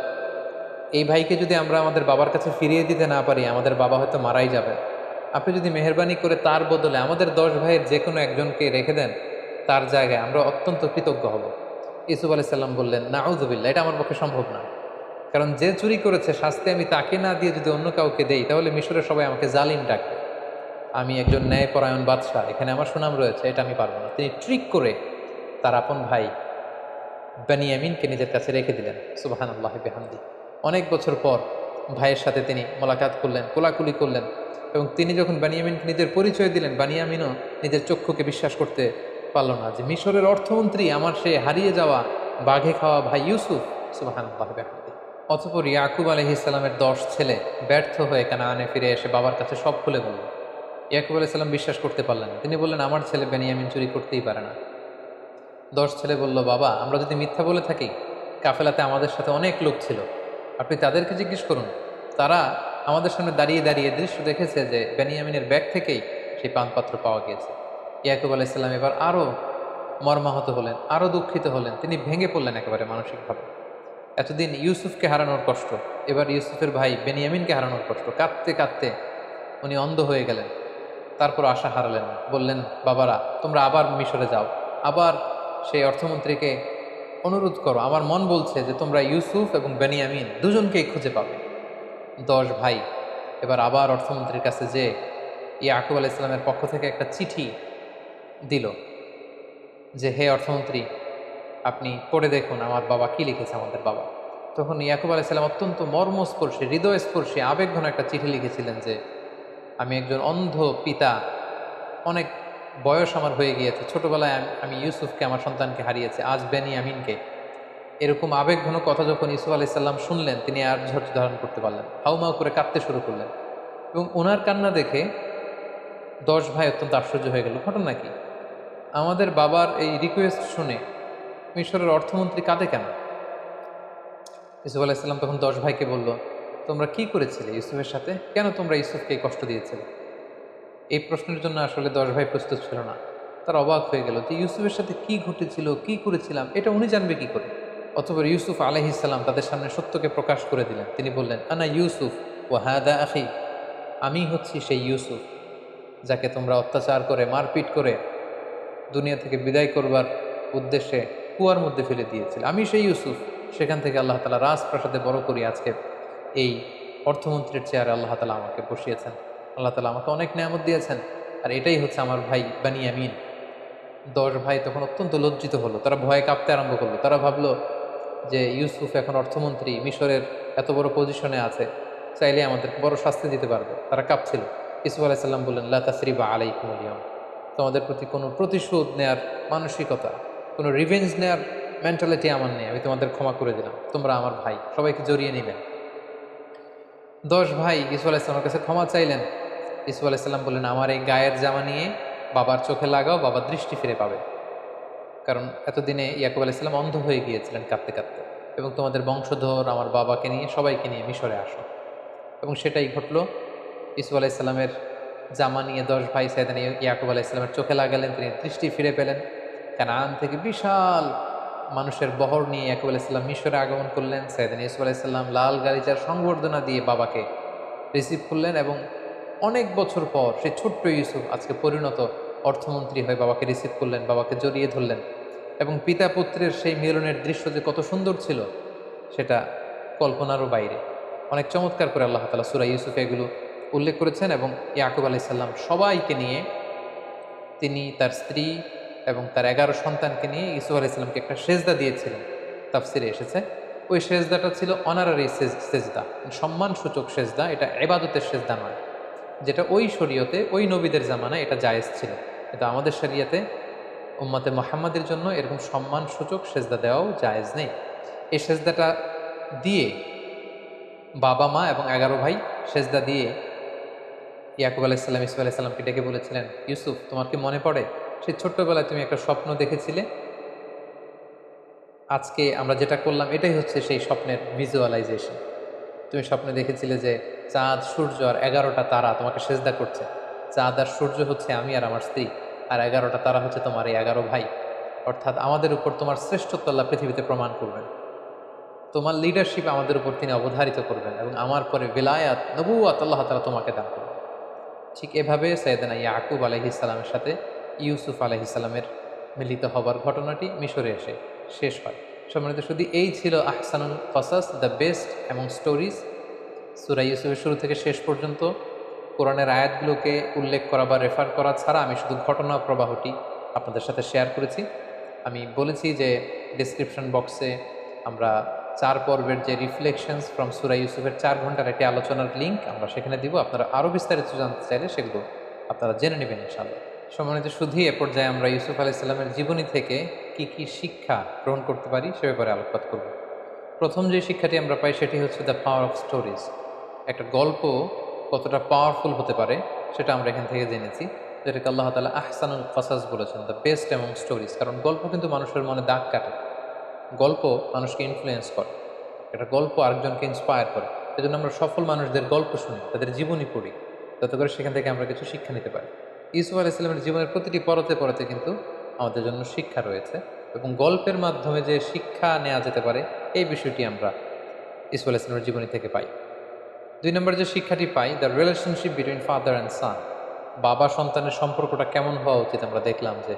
এই ভাইকে যদি আমরা আমাদের বাবার কাছে ফিরিয়ে দিতে না পারি, আমাদের বাবা হয়তো মারাই যাবে। আপনি যদি মেহেরবানি করে তার বদলে আমাদের 10 ভাইয়ের যে কোনো একজনকে রেখে দেন তার জায়গায়, আমরা অত্যন্ত কৃতজ্ঞ হব। ইউসুফ আলাইহিস সালাম বললেন, নাউযুবিল্লাহ, এটা আমার পক্ষে সম্ভব না। কারণ যে চুরি করেছে শাস্তি আমি তাকে না দিয়ে যদি অন্য কাউকে দেই, তাহলে মিশরের সবাই আমাকে জালিম ডাকবে। আমি একজন ন্যায়পরায়ণ বাদশাহ, এখানে আমার সুনাম রয়েছে, এটা আমি পারবো না। তিনি ট্রিক করে তার আপন ভাই বেনিয়ামিনকে নিজের কাছে রেখে দিলেন। সুবহানাল্লাহি ওয়া বিহামদিহি। অনেক বছর পর ভাইয়ের সাথে তিনি মোলাকাত করলেন, কোলাকুলি করলেন, এবং তিনি যখন বেনিয়ামিনকে নিজের পরিচয় দিলেন, বেনিয়ামিনও নিজের চক্ষুকে বিশ্বাস করতে পারল না যে মিশরের অর্থমন্ত্রী আমার সে হারিয়ে যাওয়া বাঘে খাওয়া ভাই ইউসুফ। সুবহানাল্লাহি ওয়া বিহামদিহি। অতঃপর ইয়াকুব আলাইহিস সালামের 10 ছেলে ব্যর্থ হয়ে কানানে ফিরে এসে বাবার কাছে সব খুলে বলল। ইয়াকুব আলাইহিস সালাম বিশ্বাস করতে পারলেন না। তিনি বললেন, আমার ছেলে বেনিয়ামিন চুরি করতেই পারে না। 10 ছেলে বলল, বাবা, আমরা যদি মিথ্যা বলে থাকি, কাফেলাতে আমাদের সাথে অনেক লোক ছিল, আপনি তাদেরকে জিজ্ঞেস করুন। তারা আমাদের সামনে দাঁড়িয়ে দাঁড়িয়ে দৃশ্য দেখেছে যে বেনিয়ামিনের ব্যাগ থেকেই সেই পানপাত্র পাওয়া গিয়েছে। ইয়াকুব আলাইহিস সালাম এবার আরও মর্মাহত হলেন, আরও দুঃখিত হলেন। তিনি ভেঙে পড়লেন একেবারে মানসিকভাবে। এতদিন ইউসুফকে হারানোর কষ্ট, এবার ইউসুফের ভাই বেনিয়ামিনকে হারানোর কষ্ট। কাঁদতে কাঁদতে উনি অন্ধ হয়ে গেলেন। তারপর আশা হারালেন না। বললেন, বাবারা, তোমরা আবার মিশরে যাও, আবার সেই অর্থমন্ত্রীকে অনুরোধ করো। আমার মন বলছে যে তোমরা ইউসুফ এবং বেনিয়ামিন দুজনকেই খুঁজে পাবে। 10 ভাই এবার আবার অর্থমন্ত্রীর কাছে যে ইয়াকুব আলাইহিস সালামের পক্ষ থেকে একটা চিঠি দিল যে, হে অর্থমন্ত্রী, আপনি পড়ে দেখুন আমার বাবা কি লিখেছে, আমাদের বাবা। তখন ইয়াকুব আলাইহিস সালাম অত্যন্ত মর্মস্পর্শী, হৃদয়স্পর্শী, আবেগঘন একটা চিঠি লিখেছিলেন যে, আমি একজন অন্ধ পিতা, অনেক বয়স আমার হয়ে গিয়েছে, ছোটবেলায় আমি ইউসুফকে, আমার সন্তানকে হারিয়েছে, আজ বেনিয়ামিনকে। এরকম আবেগঘন কথা যখন ইউসুফ আলাইহিস সালাম শুনলেন, তিনি আর ধৈর্য ধারণ করতে পারলেন, হাউমাউ করে কাঁদতে শুরু করলেন। এবং ওনার কান্না দেখে 10 ভাই অত্যন্ত আশ্চর্য হয়ে গেল। ঘটনা কি? আমাদের বাবার এই রিকোয়েস্ট শুনে মিশরের অর্থমন্ত্রী কাঁদে কেন? ইউসুফ আলাইহিস সালাম তখন 10 ভাইকে বলল, তোমরা কি করেছিলে ইউসুফের সাথে? কেন তোমরা ইউসুফকে কষ্ট দিয়েছিলে? এই প্রশ্নের জন্য আসলে 10 ভাই প্রস্তুত ছিল না। তারা অবাক হয়ে গেল যে ইউসুফের সাথে কি ঘটেছিল, কি করেছিলাম, এটা উনি জানবে কি করে? অথবা ইউসুফ আলাইহিস সালাম তাদের সামনে সত্যকে প্রকাশ করে দিলেন। তিনি বললেন, আনা ইউসুফ ওয়া হাদা আখি, আমি হচ্ছি সেই ইউসুফ যাকে তোমরা অত্যাচার করে, মারপিট করে দুনিয়া থেকে বিদায় করবার উদ্দেশ্যে কুয়ার মধ্যে ফেলে দিয়েছিল। আমি সেই ইউসুফ। সেখান থেকে আল্লাহ তাআলা রাজপ্রাসাদে বড় করি আজকে এই অর্থমন্ত্রীর চেয়ারে আল্লাহ তাআলা আমাকে বসিয়েছেন। আল্লাহ তাআলা আমাকে অনেক নেয়ামত দিয়েছেন, আর এটাই হচ্ছে আমার ভাই বেনিয়ামিন। 10 ভাই তখন অত্যন্ত লজ্জিত হলো, তারা ভয়ে কাঁপতে আরম্ভ করলো। তারা ভাবলো যে ইউসুফ এখন অর্থমন্ত্রী, মিশরের এত বড় পজিশনে আছে, চাইলে আমাদেরকে বড় শাস্তি দিতে পারবে। তারা কাঁপছিল। ইউসুফ আলাইসাল্লাম বললেন, লা তাসরিবা আলাইকুমুল ইয়াউম, তোমাদের প্রতি কোনো প্রতিশোধ নেয়ার মানসিকতা, কোনো রিভেঞ্জ নেয়ার মেন্টালিটি আমার নেই। আমি তোমাদের ক্ষমা করে দিলাম, তোমরা আমার ভাই, সবাইকে জড়িয়ে নেবেন। 10 ভাই ইউসুফ আলাইসাল্লামের কাছে ক্ষমা চাইলেন। ইউসুফ আলাইসাল্লাম বললেন, আমার এই গায়ের জামা নিয়ে বাবার চোখে লাগাও, বাবার দৃষ্টি ফিরে পাবে। কারণ এতদিনে ইয়াকুব আলাইসাল্লাম অন্ধ হয়ে গিয়েছিলেন কাঁদতে কাঁদতে। এবং তোমাদের বংশধর আমার বাবাকে নিয়ে সবাইকে নিয়ে মিশরে আসো। এবং সেটাই ঘটলো। ইউসুফ আলাইসাল্লামের জামা নিয়ে 10 ভাই সাইয়েদনা ইয়াকুব আলাইসাল্লামের চোখে লাগালেন, তিনি দৃষ্টি ফিরে পেলেন। কানান থেকে বিশাল মানুষের বহর নিয়ে ইয়াকুব আলাইসাল্লাম মিশরে আগমন করলেন। সাইয়েদনা ইউসুফ আলাইসাল্লাম লাল গালিচার সংবর্ধনা দিয়ে বাবাকে রিসিভ করলেন। এবং অনেক বছর পর সেই ছোট্ট ইউসুফ আজকে পরিণত অর্থমন্ত্রী হয়ে বাবাকে রিসিভ করলেন, বাবাকে জড়িয়ে ধরলেন। এবং পিতা পুত্রের সেই মিলনের দৃশ্য যে কত সুন্দর ছিল সেটা কল্পনারও বাইরে। অনেক চমৎকার করে আল্লাহ তাআলা সূরা ইউসুফে এগুলো উল্লেখ করেছেন। এবং ইয়াকুব আলাইসাল্লাম সবাইকে নিয়ে, তিনি তার স্ত্রী এবং তার 11 সন্তানকে নিয়ে ইউসুফ আলাইসাল্লামকে একটা সেজদা দিয়েছিলেন। তাফসিরে এসেছে ওই সেজদাটা ছিল অনারারি সেজদা, সম্মানসূচক সেজদা। এটা ইবাদতের সেজদা নয়, যেটা ওই শরীয়তে ওই নবীদের জামানায় এটা জায়েজ ছিল। কিন্তু আমাদের শরীয়তে উম্মতে মুহাম্মাদের জন্য এরকম সম্মানসূচক সেজদা দেওয়াও জায়েজ নেই। এই সেজদাটা দিয়ে বাবা মা এবং 11 ভাই সেজদা দিয়ে ইয়াকুব আলাইসাল্লাম ইউসুফ আলাইসাল্লামকে ডেকে বলেছিলেন, ইউসুফ, তোমার কি মনে পড়ে সেই ছোট্টবেলায় তুমি একটা স্বপ্ন দেখেছিলে? আজকে আমরা যেটা করলাম এটাই হচ্ছে সেই স্বপ্নের ভিজুয়ালাইজেশন। তুমি স্বপ্নে দেখেছিলে যে চাঁদ, সূর্য আর 11টা তারা তোমাকে সেজদা করছে। চাঁদ আর সূর্য হচ্ছে আমি আর আমার স্ত্রী, আর 11টা তারা হচ্ছে তোমার এই 11 ভাই। অর্থাৎ আমাদের উপর তোমার শ্রেষ্ঠত্ব আল্লাহ পৃথিবীতে প্রমাণ করবেন, তোমার লিডারশিপ আমাদের উপর তিনি অবধারিত করবেন, এবং আমার পরে বিলায়াত, নবুয়াত আল্লাহ তাআলা তোমাকে দান করবেন। ঠিক এভাবে সাইয়েদনা ইয়াকুব আলাইহিস সালামের সাথে ইউসুফ আলাইহিস সালামের মিলিত হবার ঘটনাটি মিশরে এসে শেষ হয়। সম্মানিত শুধু এই ছিল আহসানুল কসাস, দ্য বেস্ট অ্যামং স্টোরিজ। সূরা ইউসুফের শুরু থেকে শেষ পর্যন্ত কোরআনের আয়াতগুলোকে উল্লেখ করা বা রেফার করা ছাড়া আমি শুধু ঘটনা প্রবাহটি আপনাদের সাথে শেয়ার করেছি। আমি বলেছি যে ডিসক্রিপশন বক্সে আমরা 4 পর্বের যে রিফ্লেকশনস ফ্রম সূরা ইউসুফের 4 ঘন্টার একটি আলোচনার লিঙ্ক আমরা সেখানে দিব। আপনারা আরও বিস্তারিত জানতে চাইলে সেগুলো আপনারা জেনে নেবেন ইনশাআল্লাহ। সম্মানিত শুধুই এ পর্যায়ে আমরা ইউসুফ আলাইহিস সালামের জীবনী থেকে কি কি শিক্ষা গ্রহণ করতে পারি সে ব্যাপারে আলোকপাত করব। প্রথম যে শিক্ষাটি আমরা পাই সেটি হচ্ছে দ্য পাওয়ার অফ স্টোরিজ। একটা গল্প কতটা পাওয়ারফুল হতে পারে সেটা আমরা এখান থেকে জেনেছি, যেটাকে আল্লাহ তাআলা আহসানুল কসাস বলেছেন, দ্য বেস্ট অ্যামং স্টোরিজ। কারণ গল্প কিন্তু মানুষের মনে দাগ কাটে, গল্প মানুষকে ইনফ্লুয়েন্স করে, একটা গল্প আরেকজনকে ইন্সপায়ার করে। এজন্য আমরা সফল মানুষদের গল্প শুনি, তাদের জীবনী পড়ি, যাতে করে সেখান থেকে আমরা কিছু শিক্ষা নিতে পারি। ইউসুফ আলাইহিস সালামের জীবনের প্রতিটি পরতে পরতে কিন্তু আমাদের জন্য শিক্ষা রয়েছে, এবং গল্পের মাধ্যমে যে শিক্ষা নেওয়া যেতে পারে এই বিষয়টি আমরা ইউসুফ আলাইহিস সালামের জীবনী থেকে পাই। 2 নম্বর যে শিক্ষাটি পাই, the relationship between father and son. বাবা সন্তানের সম্পর্কটা কেমন হওয়া উচিত আমরা দেখলাম যে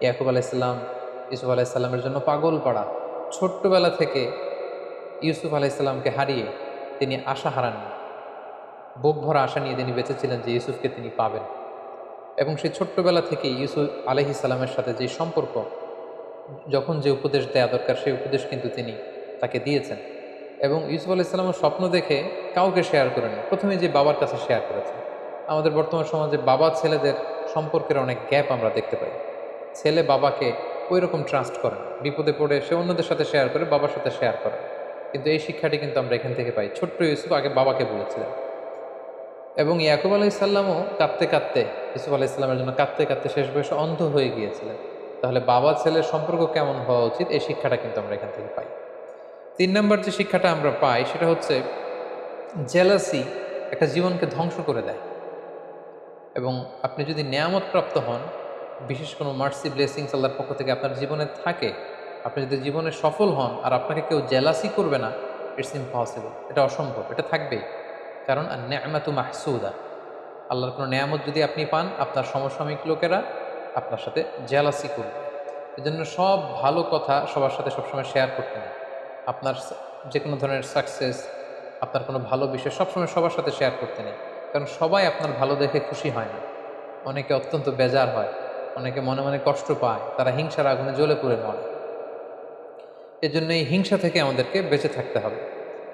ইয়াকুব আলাইহিস সালাম ইউসুফ আলাইহিস সালামের জন্য পাগল পাড়া। ছোট্টবেলা থেকে ইউসুফ আলাইহিস সালামকে হারিয়ে তিনি আশা হারাননি, বুক ভরা আশা নিয়ে তিনি বেঁচেছিলেন যে ইউসুফকে তিনি পাবেন। এবং সেই ছোট্টবেলা থেকে ইউসুফ আলাইহিস সালামের সাথে যে সম্পর্ক, যখন যে উপদেশ দেওয়া দরকার সেই উপদেশ কিন্তু তিনি তাকে দিয়েছেন। এবং ইউসুফ আলাইহিস সালামের স্বপ্ন দেখে কাউকে শেয়ার করেনি, প্রথমে যে বাবার কাছে শেয়ার করেছেন। আমাদের বর্তমান সমাজে বাবা ছেলেদের সম্পর্কের অনেক গ্যাপ আমরা দেখতে পাই। ছেলে বাবাকে ওই রকম ট্রাস্ট করে না, বিপদে পড়ে সে অন্যদের সাথে শেয়ার করে, বাবার সাথে শেয়ার করে। কিন্তু এই শিক্ষাটি কিন্তু আমরা এখান থেকে পাই। ছোট্ট ইউসুফ আগে বাবাকে বলেছিলেন, এবং ইয়াকুব আলাইহিস সালামও কাঁদতে কাঁদতে, ইউসুফ আলাইহিস সালামের জন্য কাঁদতে কাঁদতে শেষ বয়সে অন্ধ হয়ে গিয়েছিলেন। তাহলে বাবা ছেলের সম্পর্ক কেমন হওয়া উচিত এই শিক্ষাটা কিন্তু আমরা এখান থেকে পাই। 3 নম্বর যে শিক্ষাটা আমরা পাই সেটা হচ্ছে জেলাসি একটা জীবনকে ধ্বংস করে দেয়। এবং আপনি যদি নেয়ামত প্রাপ্ত হন, বিশেষ কোনো মার্সি ব্লেসিংস আল্লাহর পক্ষ থেকে আপনার জীবনে থাকে, আপনি যদি জীবনে সফল হন আর আপনাকে কেউ জেলাসি করবে না, ইটস ইম্পসিবল, এটা অসম্ভব, এটা থাকবেই। কারণ নেয়ামাতু মাহসুদা, আল্লাহর কোনো নেয়ামত যদি আপনি পান, আপনার সমসাময়িক লোকেরা আপনার সাথে জেলাসি করবে। এজন্য সব ভালো কথা সবার সাথে সবসময় শেয়ার করতে নেই। আপনার যে কোনো ধরনের সাকসেস, আপনার কোনো ভালো বিষয় সবসময় সবার সাথে শেয়ার করতে নেই। কারণ সবাই আপনার ভালো দেখে খুশি হয় না, অনেকে অত্যন্ত বেজার হয়, অনেকে মনে মনে কষ্ট পায়, তারা হিংসার আগুনে জ্বলে পুড়ে মরে। এজন্য এই হিংসা থেকে আমাদেরকে বেঁচে থাকতে হবে।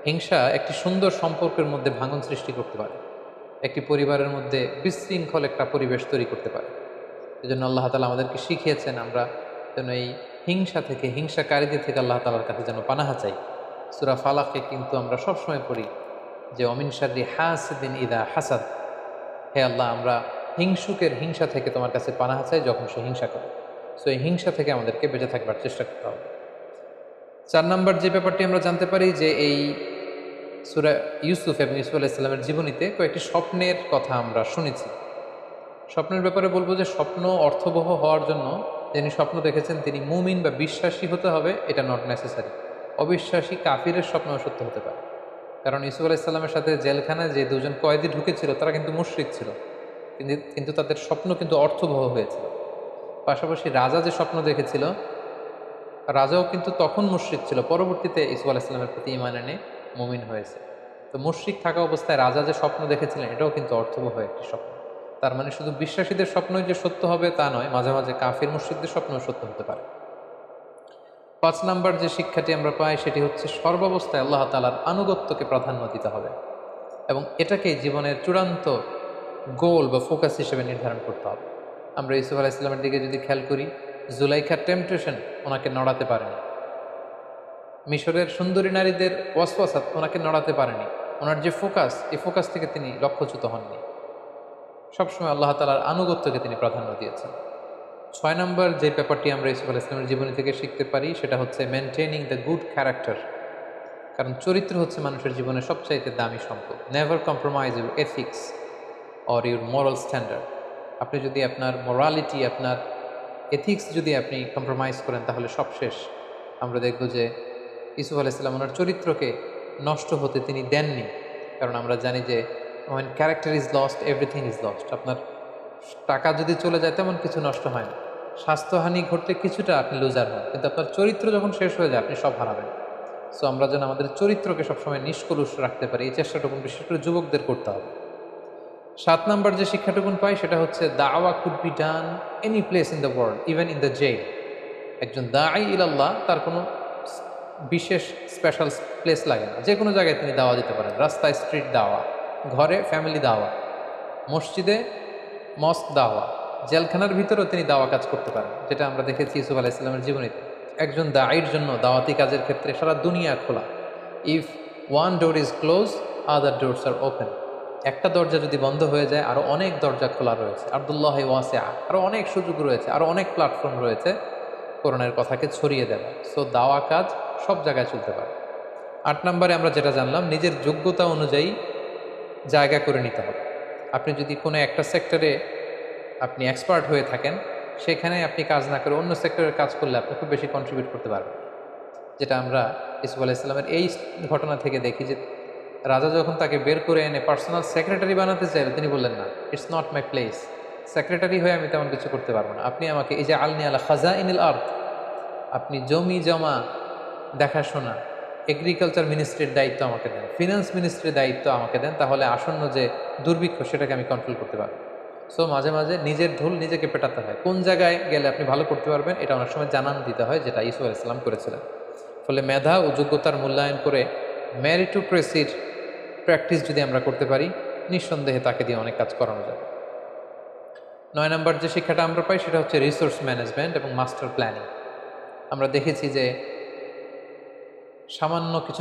হিংসা একটি সুন্দর সম্পর্কের মধ্যে ভাঙন সৃষ্টি করতে পারে, একটি পরিবারের মধ্যে বিশৃঙ্খল একটা পরিবেশ তৈরি করতে পারে। এই জন্য আল্লাহ তালা আমাদেরকে শিখিয়েছেন আমরা যেন এই হিংসা থেকে, হিংসাকারীদের থেকে আল্লাহ তালার কাছে যেন পানাহা চাই। সূরা ফালাকে কিন্তু আমরা সবসময় পড়ি যে অমিন শাররি হাসিদিন ইদা হাসাদ, হে আল্লাহ আমরা হিংসুকের হিংসা থেকে তোমার কাছে পানাহা চাই যখন সে হিংসা করে। সো এই হিংসা থেকে আমাদেরকে বেঁচে থাকবার চেষ্টা করতে হবে। 4 নম্বর যে ব্যাপারটি আমরা জানতে পারি যে এই সূরা ইউসুফ এবং ইউসুফ আলাইহিস সালামের জীবনীতে কয়েকটি স্বপ্নের কথা আমরা শুনেছি। স্বপ্নের ব্যাপারে বলবো যে স্বপ্ন অর্থবহ হওয়ার জন্য যিনি স্বপ্ন দেখেছেন তিনি মুমিন বা বিশ্বাসী হতে হবে, এটা নট নেসেসারি। অবিশ্বাসী কাফিরের স্বপ্নও সত্য হতে পারে। কারণ ইউসুফ আলাইহিস সালামের সাথে জেলখানায় যে দুজন কয়েদি ঢুকেছিল তারা কিন্তু মুশরিক ছিল, কিন্তু তাদের স্বপ্ন কিন্তু অর্থবহ হয়েছিল। পাশাপাশি রাজা যে স্বপ্ন দেখেছিল, রাজাও কিন্তু তখন মুশরিক ছিল, পরবর্তীতে ইউসুফ আলাইহিস সালামের প্রতি ঈমান এনে মুমিন হয়েছে। তো মুশরিক থাকা অবস্থায় রাজা যে স্বপ্ন দেখেছিলেন এটাও কিন্তু অর্থবহ একটি স্বপ্ন। তার মানে শুধু বিশ্বাসীদের স্বপ্নই যে সত্য হবে তা নয়, মাঝে মাঝে কাফির মুশরিকদের স্বপ্নও সত্য হতে পারে। 5 নাম্বার যে শিক্ষাটি আমরা পাই সেটি হচ্ছে সর্বাবস্থায় আল্লাহ তাআলার আনুগত্যকে প্রাধান্য দিতে হবে এবং এটাকে জীবনের চূড়ান্ত গোল বা ফোকাস হিসেবে নির্ধারণ করতে হবে। আমরা ইউসুফ আলাইহিস সালামের দিকে যদি খেয়াল করি, জুলাইখার টেম্পটেশন ওনাকে নড়াতে পারেনি, মিশরের সুন্দরী নারীদের ওয়াসওয়াসা ওনাকে নড়াতে পারেনি। ওনার যে ফোকাস, এই ফোকাস থেকে তিনি লক্ষ্যচ্যুত হননি। সবসময় আল্লাহ তাআলার আনুগত্যকে তিনি প্রাধান্য দিয়েছেন। 6 নম্বর যে ব্যাপারটি আমরা ইউসুফ আলাইহিস সালামের জীবনী থেকে শিখতে পারি সেটা হচ্ছে মেনটেনিং দ্য গুড ক্যারেক্টার। কারণ চরিত্র হচ্ছে মানুষের জীবনে সবচাইতে দামি সম্পদ। Never compromise your ethics or your moral standard. আপনি যদি আপনার মোরালিটি, আপনার এথিক্স যদি আপনি কম্প্রোমাইজ করেন তাহলে সব শেষ। আমরা দেখব যে ইউসুফ আলাইহিস সালাম ওনার চরিত্রকে নষ্ট হতে তিনি দেননি। কারণ আমরা জানি যে when character is lost everything is lost। আপনার টাকা যদি চলে যায় তেমন কিছু নষ্ট হয় না, স্বাস্থ্যহানি ঘটলে কিছুটা আপনি লুজার হন, কিন্তু আপনার চরিত্র যখন শেষ হয়ে যায় আপনি সব হারাবেন। সো আমরা যেন আমাদের চরিত্রকে সবসময় নিষ্কলুষ রাখতে পারি, এই চেষ্টাটুকুন বিশেষ করে যুবকদের করতে হবে। 7 নাম্বার যে শিক্ষাটুকুন পাই সেটা হচ্ছে দাওয়া could be done any place in the world, even in the jail. একজন দাঈ ইলাল্লাহ তার কোনো বিশেষ স্পেশাল প্লেস লাগে না, যে কোনো জায়গায় তিনি দাওয়া দিতে পারেন। রাস্তায় স্ট্রিট দাওয়া, ঘরে ফ্যামিলি দাওয়া, মসজিদে মস্ক দাওয়া, জেলখানার ভিতরেও তিনি দাওয়া কাজ করতে পারেন, যেটা আমরা দেখেছি ইউসুফ আলাইহিস সালামের জীবনীতে। একজন দাঈর জন্য দাওয়াতি কাজের ক্ষেত্রে সারা দুনিয়া খোলা। If one door is close other doors are open. একটা দরজা যদি বন্ধ হয়ে যায় আরও অনেক দরজা খোলা রয়েছে। আব্দুল্লাহ ওয়াসিআ, আরও অনেক সুযোগ রয়েছে, আরও অনেক প্ল্যাটফর্ম রয়েছে কোরআনের কথাকে ছড়িয়ে দেওয়া। সো দাওয়া কাজ সব জায়গায় চলতে পারে। 8 নম্বরে আমরা যেটা জানলাম, নিজের যোগ্যতা অনুযায়ী জায়গা করে নিতে হবে। আপনি যদি কোনো একটা সেক্টরে আপনি এক্সপার্ট হয়ে থাকেন, সেখানে আপনি কাজ না করে অন্য সেক্টরের কাজ করলে আপনি খুব বেশি কন্ট্রিবিউট করতে পারবেন। যেটা আমরা ইউসুফ আলাইহিস সালামের এই ঘটনা থেকে দেখি যে রাজা যখন তাকে বের করে এনে পার্সোনাল সেক্রেটারি বানাতে চাইল, তিনি বললেন না, it's not my place, secretary হয়ে আমি তেমন কিছু করতে পারবো না। আপনি আমাকে এই যে আলনি আলা খাজাইনিল আরদ, আপনি জমি জমা দেখাশোনা, এগ্রিকালচার মিনিস্ট্রির দায়িত্ব আমাকে দেন, ফিনান্স মিনিস্ট্রির দায়িত্ব আমাকে দেন, তাহলে আসন্ন যে দুর্ভিক্ষ সেটাকে আমি কন্ট্রোল করতে পারবো। সো মাঝে মাঝে নিজের ঢোল নিজেকে পেটাতে হয়। কোন জায়গায় গেলে আপনি ভালো করতে পারবেন এটা অনেক সময় জানান দিতে হয়, যেটা ইউসুফ আলাইহিস সালাম করেছিলেন। ফলে মেধা ও যোগ্যতার মূল্যায়ন করে মেরিটোক্রেসির প্র্যাকটিস যদি আমরা করতে পারি, নিঃসন্দেহে তাকে দিয়ে অনেক কাজ করানো যাবে। 9 নম্বর যে শিক্ষাটা আমরা পাই সেটা হচ্ছে রিসোর্স ম্যানেজমেন্ট এবং মাস্টার প্ল্যানিং। আমরা দেখেছি যে সামান্য কিছু